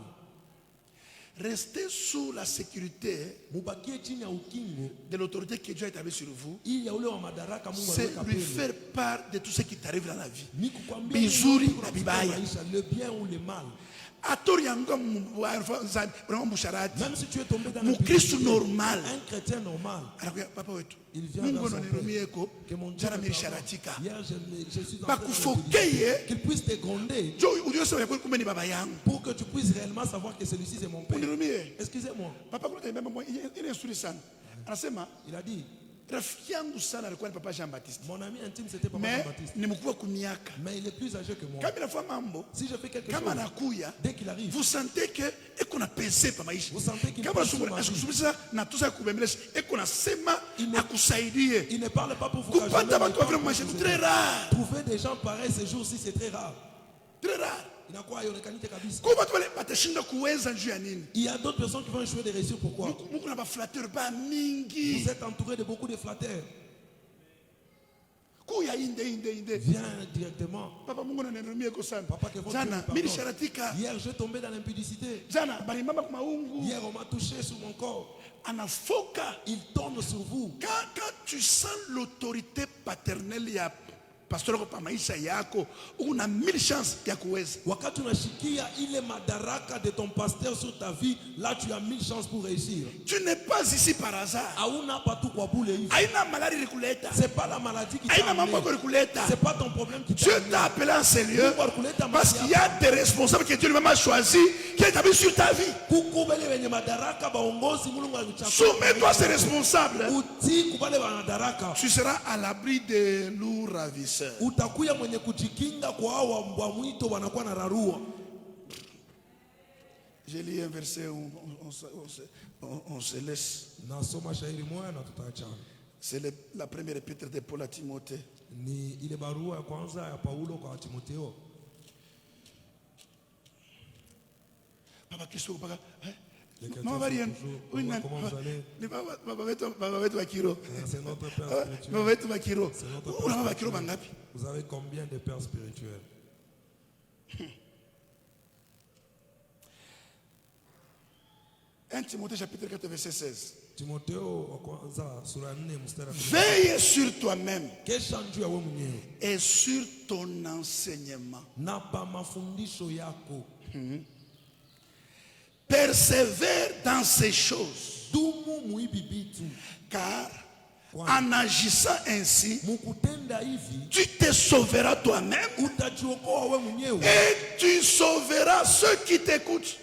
Restez sous la sécurité de l'autorité que Dieu a établie sur vous. C'est lui faire part de tout ce qui t'arrive dans la vie. Bizuri na bibaya. Le bien ou le mal. Même si tu es tombé dans un normal, un chrétien normal, il vient dans son père, que mon Dieu hier je suis en train de qu'il puisse te gronder pour que tu puisses réellement savoir que celui-ci c'est mon père. Excusez-moi. Il a dit, mon ami intime c'était Papa Jean-Baptiste. Mais il est plus âgé que moi. Si je fais quelque chose, dès qu'il arrive, vous sentez que vous sentez qu'il il ne parle pas pour vous. Très rare. Trouver des gens pareils ces jours-ci, c'est très rare. Très rare. Il y a d'autres personnes qui vont échouer de réussir. Pourquoi? Vous êtes entouré de beaucoup de flatteurs. Viens directement. Papa, hier, je tombais dans l'impudicité. Hier, on m'a touché sur mon corps. Il tombe sur vous. Quand tu sens l'autorité paternelle, pastor kwa maisha yako una 1000 chances ya kuweza. Wakati unashikia ile madaraka de ton pasteur sur ta vie, là tu as 1000 chances pour réussir. Tu n'es pas ici par hasard. Hauna pas tout kwa bule hivi. Haina maladie rikuleta. C'est pas la maladie qui t'a Haina mambo rikuleta. C'est pas ton problème qui t'a Dieu t'a appelé en ce lieu parce qu'il y a des responsables que Dieu lui-même a choisi qui est établi sur ta vie. Kukubele wenye madaraka baongozi Mungu alichagua. Soumets-toi à ces responsables. Uti kubale madaraka. Tu seras à l'abri des loups ravisseurs. Utakuya mwenye kujikinga kwa hao mbwa mwito wanakuwa na rarua. J'ai lu un verset on se laisse. Nasoma shairi moja na tutaachana. C'est la première épître de Paul à Timothée. Ni ile barua ya kwanza ya Paulo kwa Timotheo. Papa Kristo papa Maman Marianne, vous avez combien de pères spirituels? Timothée chapitre 4 verset 16. Veille sur toi-même et sur ton enseignement. Persévère dans ces choses, car en agissant ainsi, tu te sauveras toi-même et tu sauveras ceux qui t'écoutent.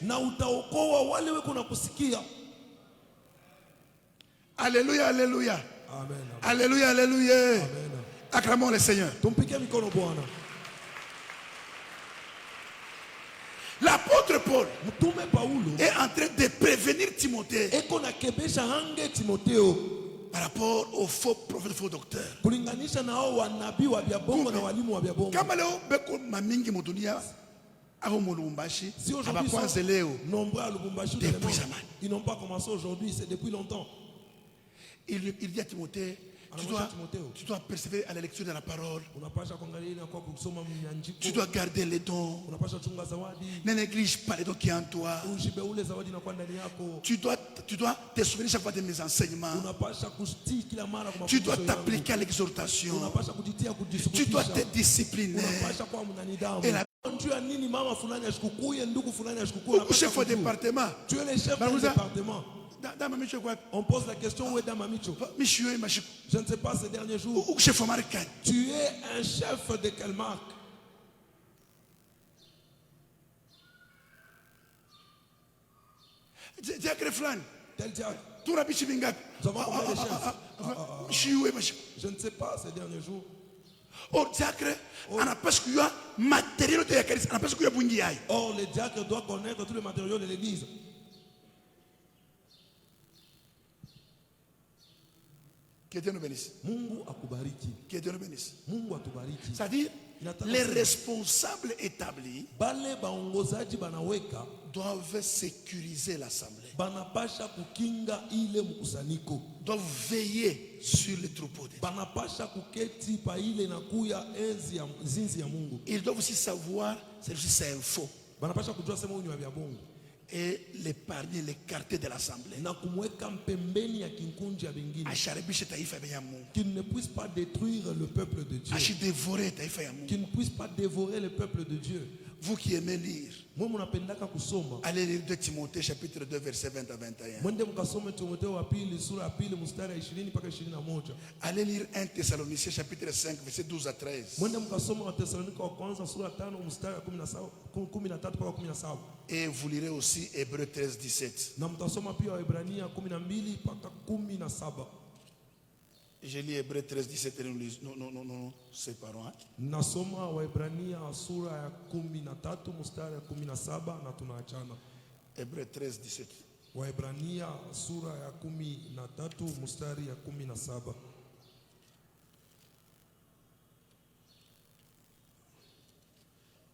Alléluia, alléluia. Amen. Alléluia, alléluia. Amen. Acclamons le Seigneur. L'apôtre Paul est en train de prévenir Timothée par rapport aux faux prophètes, faux docteurs. Si aujourd'hui ils n'ont pas commencé aujourd'hui, c'est depuis longtemps. Il dit à Timothée, tu dois persévérer à la lecture de la parole. Tu dois garder les dons. Ne néglige pas les dons qui sont en toi. Tu dois te souvenir chaque fois de mes enseignements. Tu dois t'appliquer à l'exhortation. Tu dois te discipliner. Et la chef au département. Tu es le chef du département. On pose la question où est Damamicho? Je ne sais pas ces derniers jours. Tu es un chef de quelle marque? Diacre Flan. Tel diacre. Nous avons combien de chefs? Je ne sais pas ces derniers jours. Or, diacre, on a pas ce qu'il y a matériel de Yacaris, on a pas ce qu'il y a Bungiaï. Or, le diacre doit connaître tous les matériaux de l'église. Que Dieu nous bénisse. Mungu akubariki. Que Dieu nous bénisse. Mungu atubariki. C'est-à-dire, les responsables établis bale baongozaji banaweka doivent sécuriser l'assemblée. Banapasha kukinga ile mkusanyiko. Doivent veiller sur les troupeaux. Banapasha kuketi pa ile nakuya enzi ya zinzi ya Mungu. Ils doivent aussi savoir c'est info. Banapasha kujua sema unyo ya bongo. Et l'épargner, l'écarter de l'assemblée. Qu'il ne puisse pas détruire le peuple de Dieu. Qu'il ne puisse pas dévorer le peuple de Dieu. Vous qui aimez lire, allez lire 2 Timothée chapitre 2 verset 20 à 21. Allez lire 1 Thessaloniciens chapitre 5 verset 12 à 13. Et vous lirez aussi Hébreux 13 17. J'ai lu Hébreux 13 17 et nous séparons. Nasoma Waebrania sura ya 13 mstari ya 17 na tunaachana. Hébreux 13 17. Waebrania sura ya 13 mstari ya 17.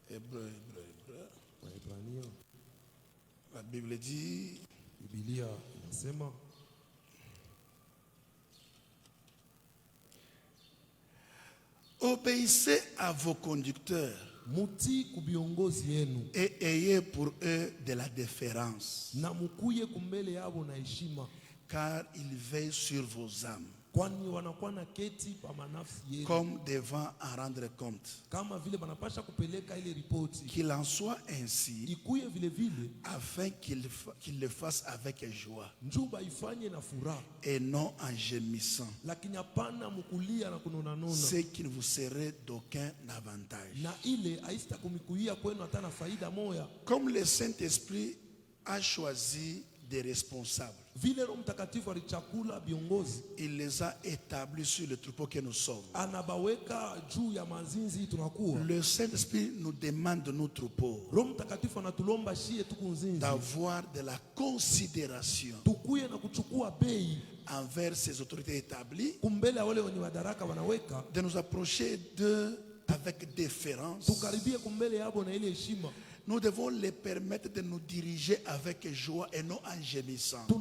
Hébreux. Waebrania. La Bible dit, Biblia inasema, obéissez à vos conducteurs muti kubiongozi yenu et ayez pour eux de la déférence, na mukuye kumbele yabo na heshima, car ils veillent sur vos âmes. comme devant en rendre compte. Qu'il en soit ainsi, afin qu'il le fasse avec joie et non en gémissant, ce qui ne vous serait d'aucun avantage. Comme le Saint-Esprit a choisi des responsables, il les a établis sur le troupeau que nous sommes. Le Saint-Esprit nous demande de nos troupeaux d'avoir de la considération envers ces autorités établies, de nous approcher d'eux avec déférence. Nous devons les permettre de nous diriger avec joie et non en gémissant. Si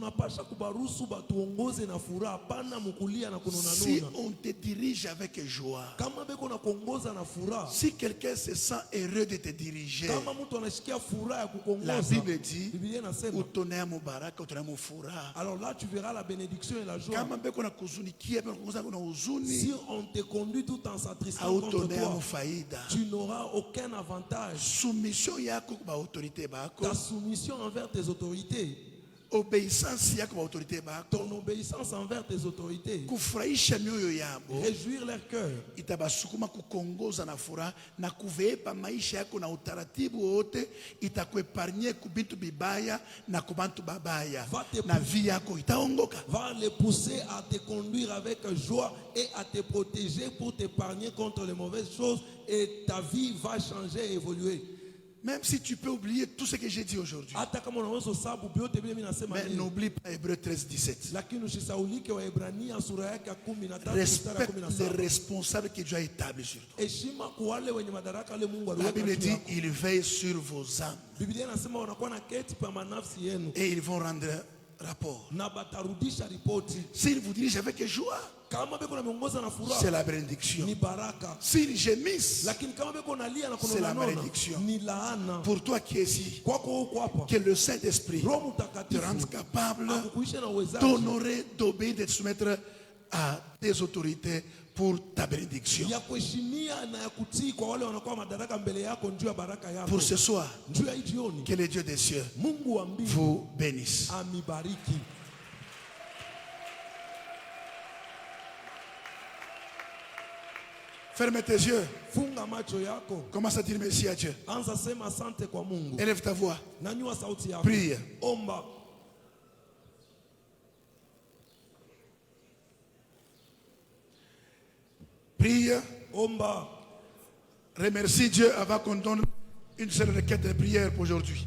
on te dirige avec joie, si quelqu'un se sent heureux de te diriger, la Bible dit, alors là tu verras la bénédiction et la joie. Si on te conduit tout en s'attristant contre toi, tu n'auras aucun avantage. Ta soumission envers tes autorités, ton obéissance envers tes autorités, réjouir leur cœur, va les pousser à te conduire avec joie et à te protéger pour t'épargner contre les mauvaises choses, et ta vie va changer et évoluer. Même si tu peux oublier tout ce que j'ai dit aujourd'hui, mais n'oublie pas Hébreux 13, 17. Respecte les responsables que Dieu a établis sur toi. La Bible dit, il veille sur vos âmes et ils vont rendre rapport. S'il vous dirige avec joie, c'est la bénédiction. S'ils gémissent, c'est la malédiction. Pour toi qui es ici, que le Saint-Esprit te rende capable d'honorer, d'obéir, de te soumettre à tes autorités pour ta bénédiction. Pour ce soir, que le Dieu des cieux vous bénisse. Ferme tes yeux. Commence à dire merci à Dieu. Élève ta voix. Prie. Prie. Remercie Dieu avant qu'on donne une seule requête de prière pour aujourd'hui.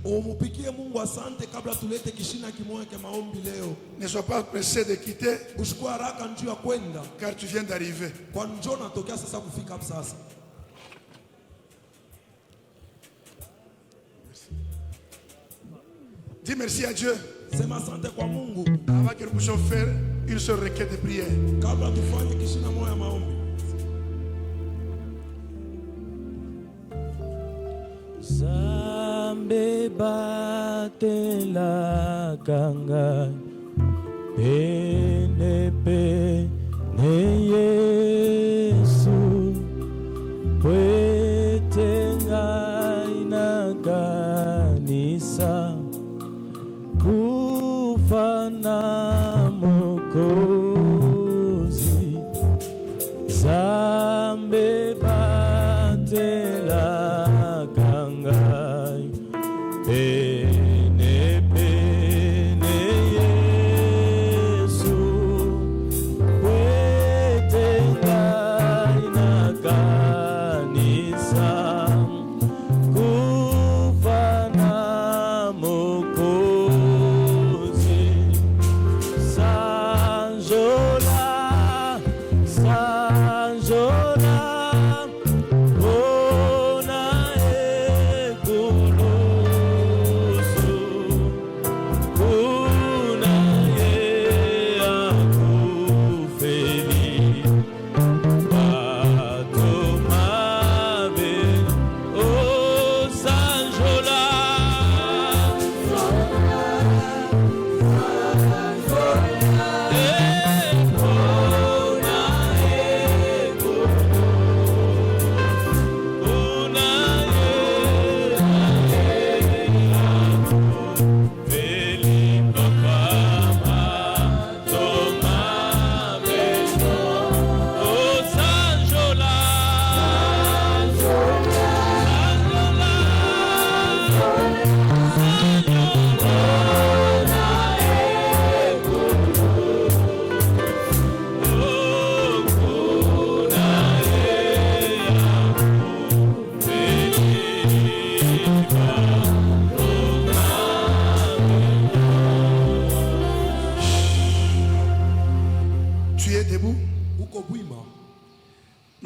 Ne sois pas pressé de quitter, car tu viens d'arriver. Dis merci à Dieu avant que nous puissions faire une seule requête de prière. Zambe batela kanga pene pene Yesu wetenga ina kanisa kufana mokozi. Zambe batela pene pene Yesu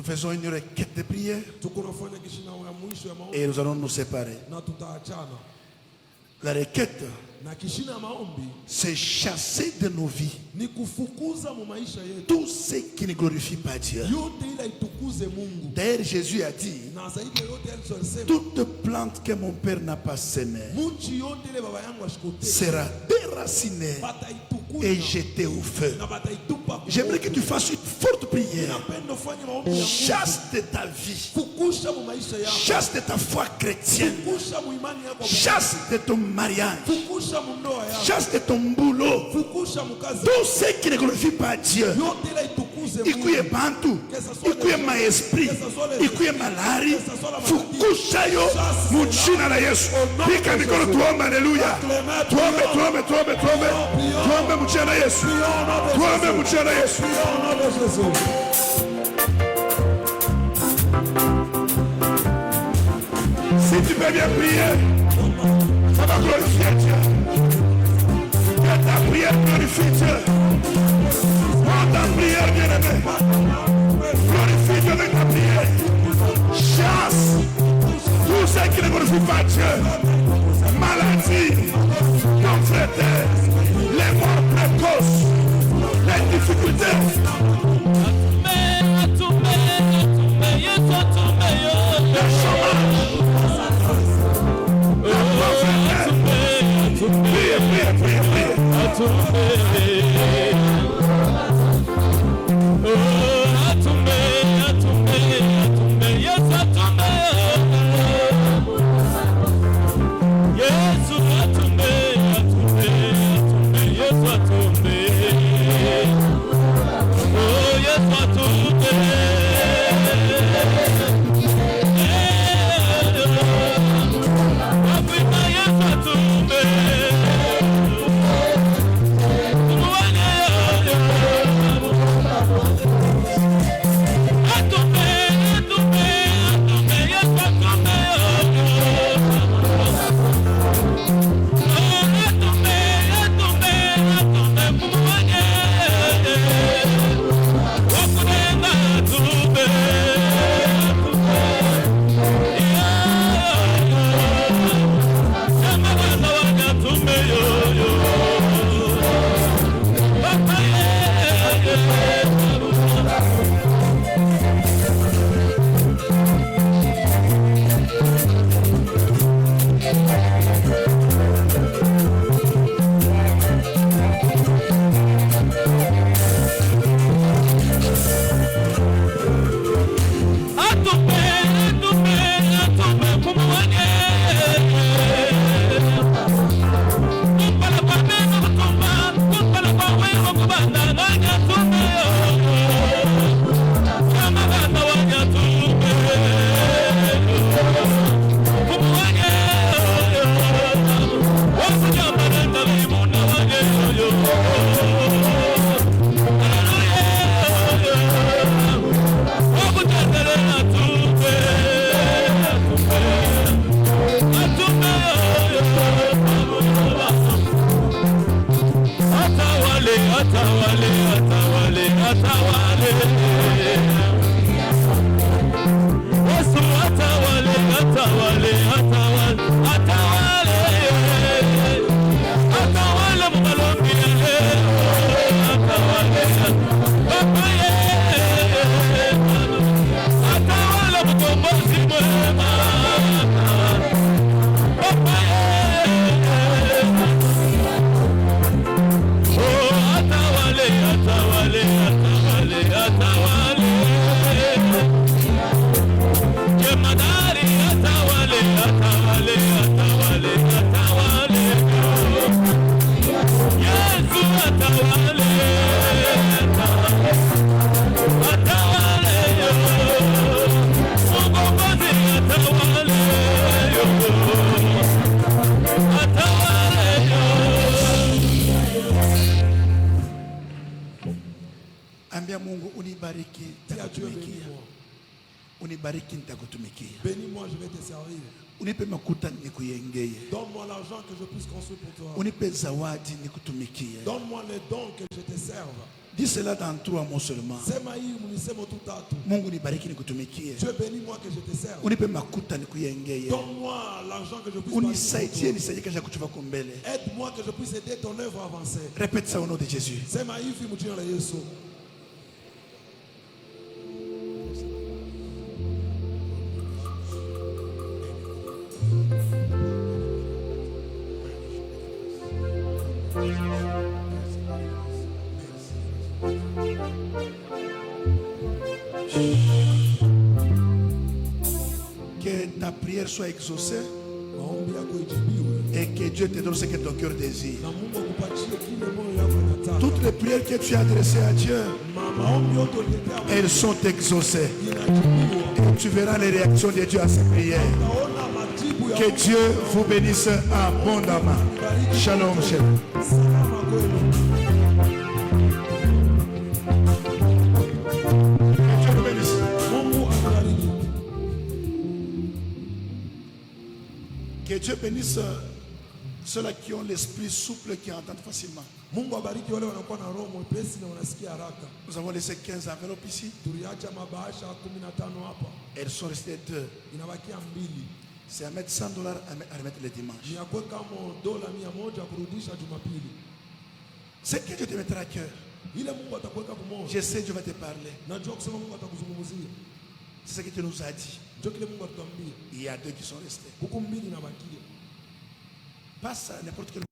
faisons une requête de prière et nous allons nous séparer. La requête, c'est chasser de nos vies tout ce qui ne glorifie pas Dieu. D'ailleurs, Jésus a dit, toute plante que mon Père n'a pas sémée sera déracinée et jetée au feu. J'aimerais que tu fasses une forte prière. Chasse de ta vie, chasse de ta foi chrétienne, chasse de ton mariage, chasse de ton boulot, tout ce qui ne glorifie pas Dieu. Ikuye bantu, ikuye maesprit, ikuye malari, fukusha yo mujina la Yesu. Pika mikono tuombe, haleluya. Tuombe mujina la Yesu. Tuombe mujina la Yesu. Si tu peux bien prier, ça va glorifier Dieu. Que ta prière glorifie Dieu. Ta prière, bien-aimé, glorifie Dieu avec ta prière. Chasse tout ce qui ne glorifie pas Dieu. Maladie, pauvreté, les morts précoces, les difficultés. Le chômage, la pauvreté. Priez. Bénis-moi, je vais te servir. Donne-moi l'argent que je puisse construire pour toi. Donne-moi les dons que je te serve. Dis cela dans 3 mots seulement. Mungu nibariki nikutumikie. Dieu bénis moi que je te serve. Unipe makuta nikuyengeye. Donne-moi l'argent que je puisse unisaidie kesha kuchuva kumbele. Aide-moi que je puisse aider ton œuvre à avancer. Répète ça au nom de Jésus. Sema hivi mjina la Yesu. Que ta prière soit exaucée et que Dieu te donne ce que ton cœur désire. Toutes les prières que tu as adressées à Dieu, elles sont exaucées. Et tu verras les réactions de Dieu à ces prières. Que Dieu vous bénisse abondamment. Shalom, shalom. Que Dieu bénisse ceux-là qui ont l'esprit souple, qui entendent facilement. Nous avons laissé 15 enveloppes ici. Elles sont restées 2. C'est à mettre $100 à remettre le dimanche. C'est que Dieu te mettra à cœur. Je sais, Dieu va te parler. C'est ce que tu nous as dit. Il y a 2 qui sont restés. Passe à n'importe quel.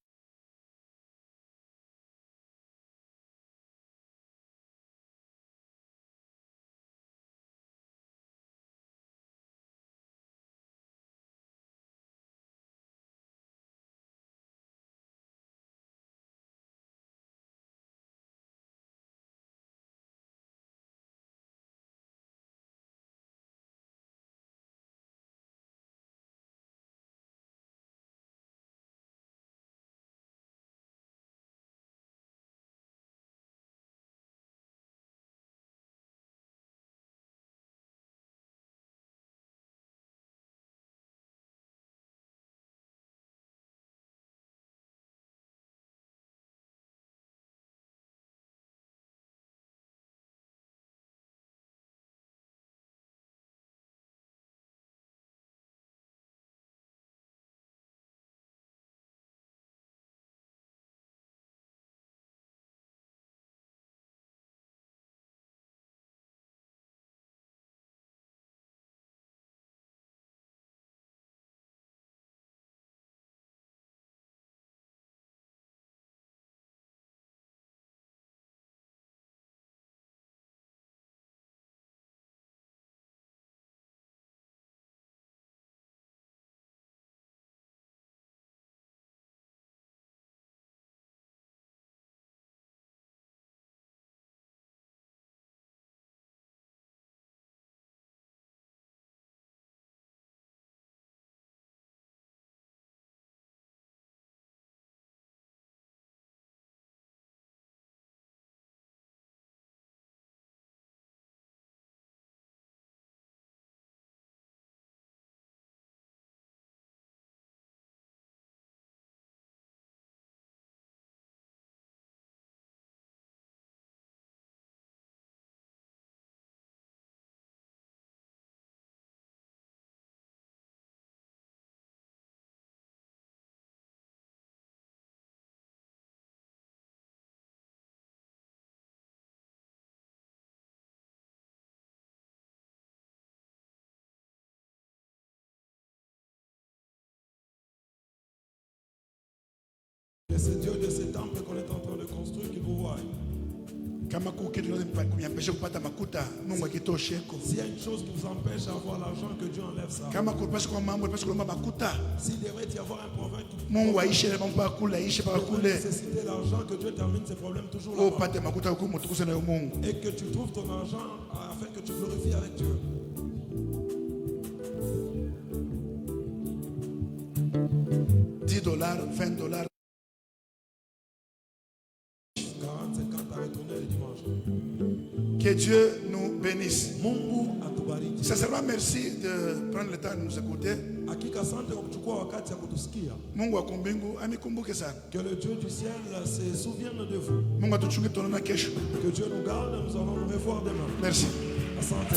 Et c'est Dieu de cet temple qu'on est en train de construire qui vous voit. S'il y a une chose qui vous empêche d'avoir l'argent, que Dieu enlève ça. S'il devrait y avoir un problème qui nécessite l'argent, que Dieu termine ses problèmes toujours là-bas. Et que tu trouves ton argent afin que tu glorifies avec Dieu. $10, $20. Que Dieu nous bénisse. bénisse. Sincèrement, merci de prendre le temps de nous écouter. Mungu akumbingu amikumbuke sana. Que le Dieu du ciel se souvienne de vous. Mungu atuchunge tuonana kesho. Que Dieu nous garde, nous allons nous revoir demain. Merci. Asante.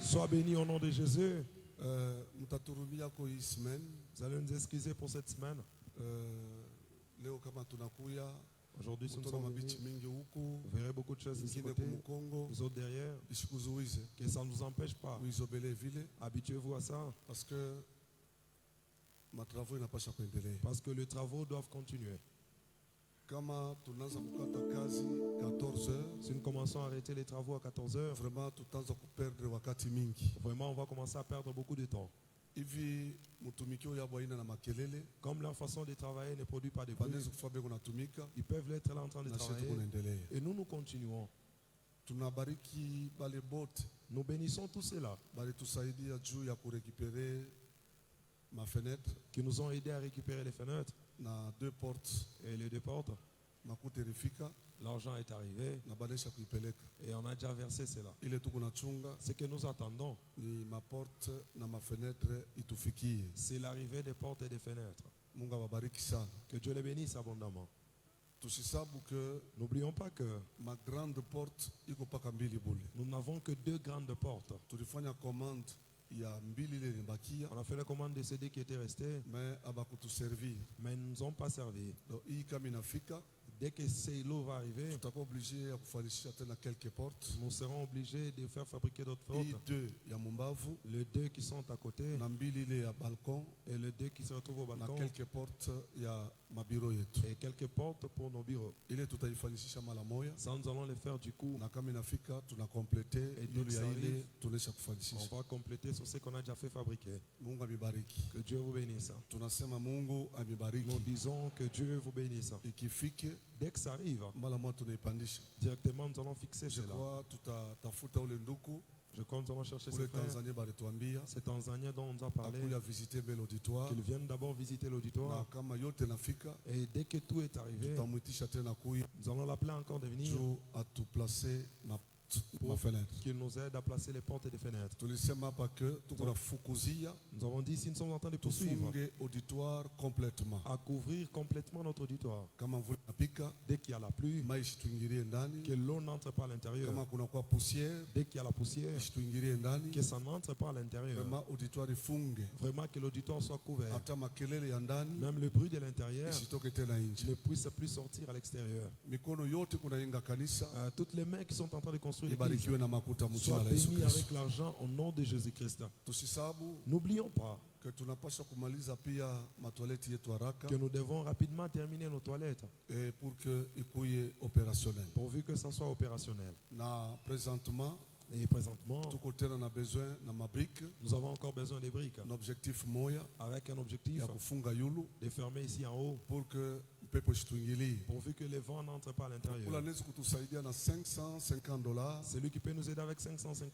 Sois béni au nom de Jésus. Vous allez nous excuser pour cette semaine. Aujourd'hui, si nous sommes venus, vous verrez beaucoup de choses de ce côté, les autres derrière. Que ça ne nous empêche pas. Habituez-vous à ça. Parce que les travaux doivent continuer. Si nous commençons à arrêter les travaux à 14h, vraiment on va commencer à perdre beaucoup de temps. Comme leur façon de travailler ne produit pas de bruit, ils peuvent être là en train de travailler. Et nous continuons. Nous bénissons tous ceux-là qui nous ont aidés à récupérer les fenêtres. Et les deux portes. L'argent est arrivé et on a déjà versé cela. Ce que nous attendons, c'est l'arrivée des portes et des fenêtres. Que Dieu les bénisse abondamment. N'oublions pas que nous n'avons que 2 grandes portes. On a fait la commande de CD qui étaient restés, mais ils ne nous ont pas servi. Dès que ces lots va arriver, nous serons obligés de faire fabriquer d'autres portes. Les 2 qui sont à côté et les 2 qui se retrouvent au balcon. Et quelques portes pour nos bureaux. Ça, nous allons les faire du coup. Et dès que ça arrive, on va compléter sur ce qu'on a déjà fait fabriquer. Que Dieu vous bénisse. Nous disons que Dieu vous bénisse. Dès que ça arrive, directement nous allons fixer cela. Je crois que nous allons chercher ces frères. C'est Tanzania dont on nous a parlé. Qu'ils viennent d'abord visiter l'auditoire. Et dès que tout est arrivé, nous allons l'appeler encore de venir pour qu'il nous aide à placer les portes et les fenêtres. Nous avons dit, si nous sommes en train de poursuivre, à couvrir complètement notre auditoire. Dès qu'il y a la pluie, que l'eau n'entre pas à l'intérieur. Dès qu'il y a la poussière, que ça n'entre pas à l'intérieur. Vraiment que l'auditoire soit couvert. Même le bruit de l'intérieur ne puisse plus sortir à l'extérieur. Toutes les mains qui sont en train de construire l'église soient bénies avec l'argent au nom de Jésus-Christ. N'oublions pas que nous devons rapidement terminer nos toilettes pourvu que ça soit opérationnel. Et présentement, nous avons encore besoin des briques avec un objectif de fermer ici en haut pourvu que les vents n'entrent pas à l'intérieur. Celui qui peut nous aider avec $550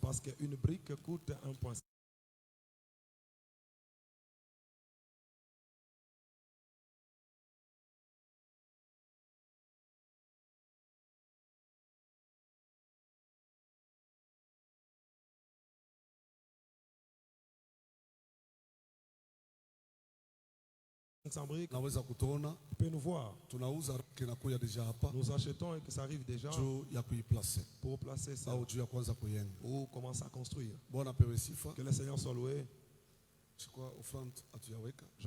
parce qu'une brique coûte 1,5. Tu peux nous voir. Nous achetons et que ça arrive déjà pour placer ça ou commencer à construire. Que le Seigneur soit loué. Je crois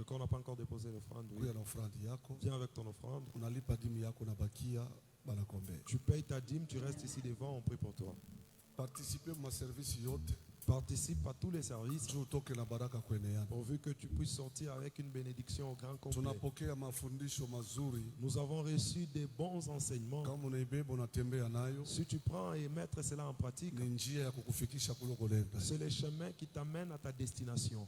qu'on n'a pas encore déposé l'offrande. Oui. Viens avec ton offrande. Tu payes ta dîme, tu restes ici devant, on prie pour toi. Participe à tous les services pourvu que tu puisses sortir avec une bénédiction au grand complet. Nous avons reçu des bons enseignements. Si tu prends et mettre cela en pratique, c'est le chemin qui t'amène à ta destination.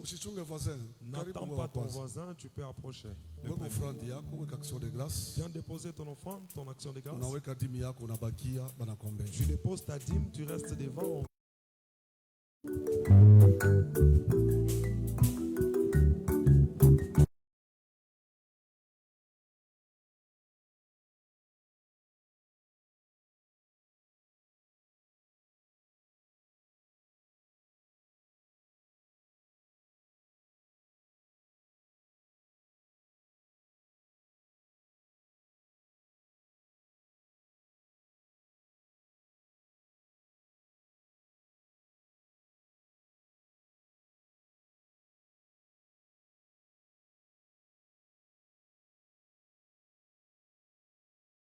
N'attends pas ton voisin, tu peux approcher. Viens déposer ton offrande, ton action de grâce. Tu déposes ta dîme, tu restes devant.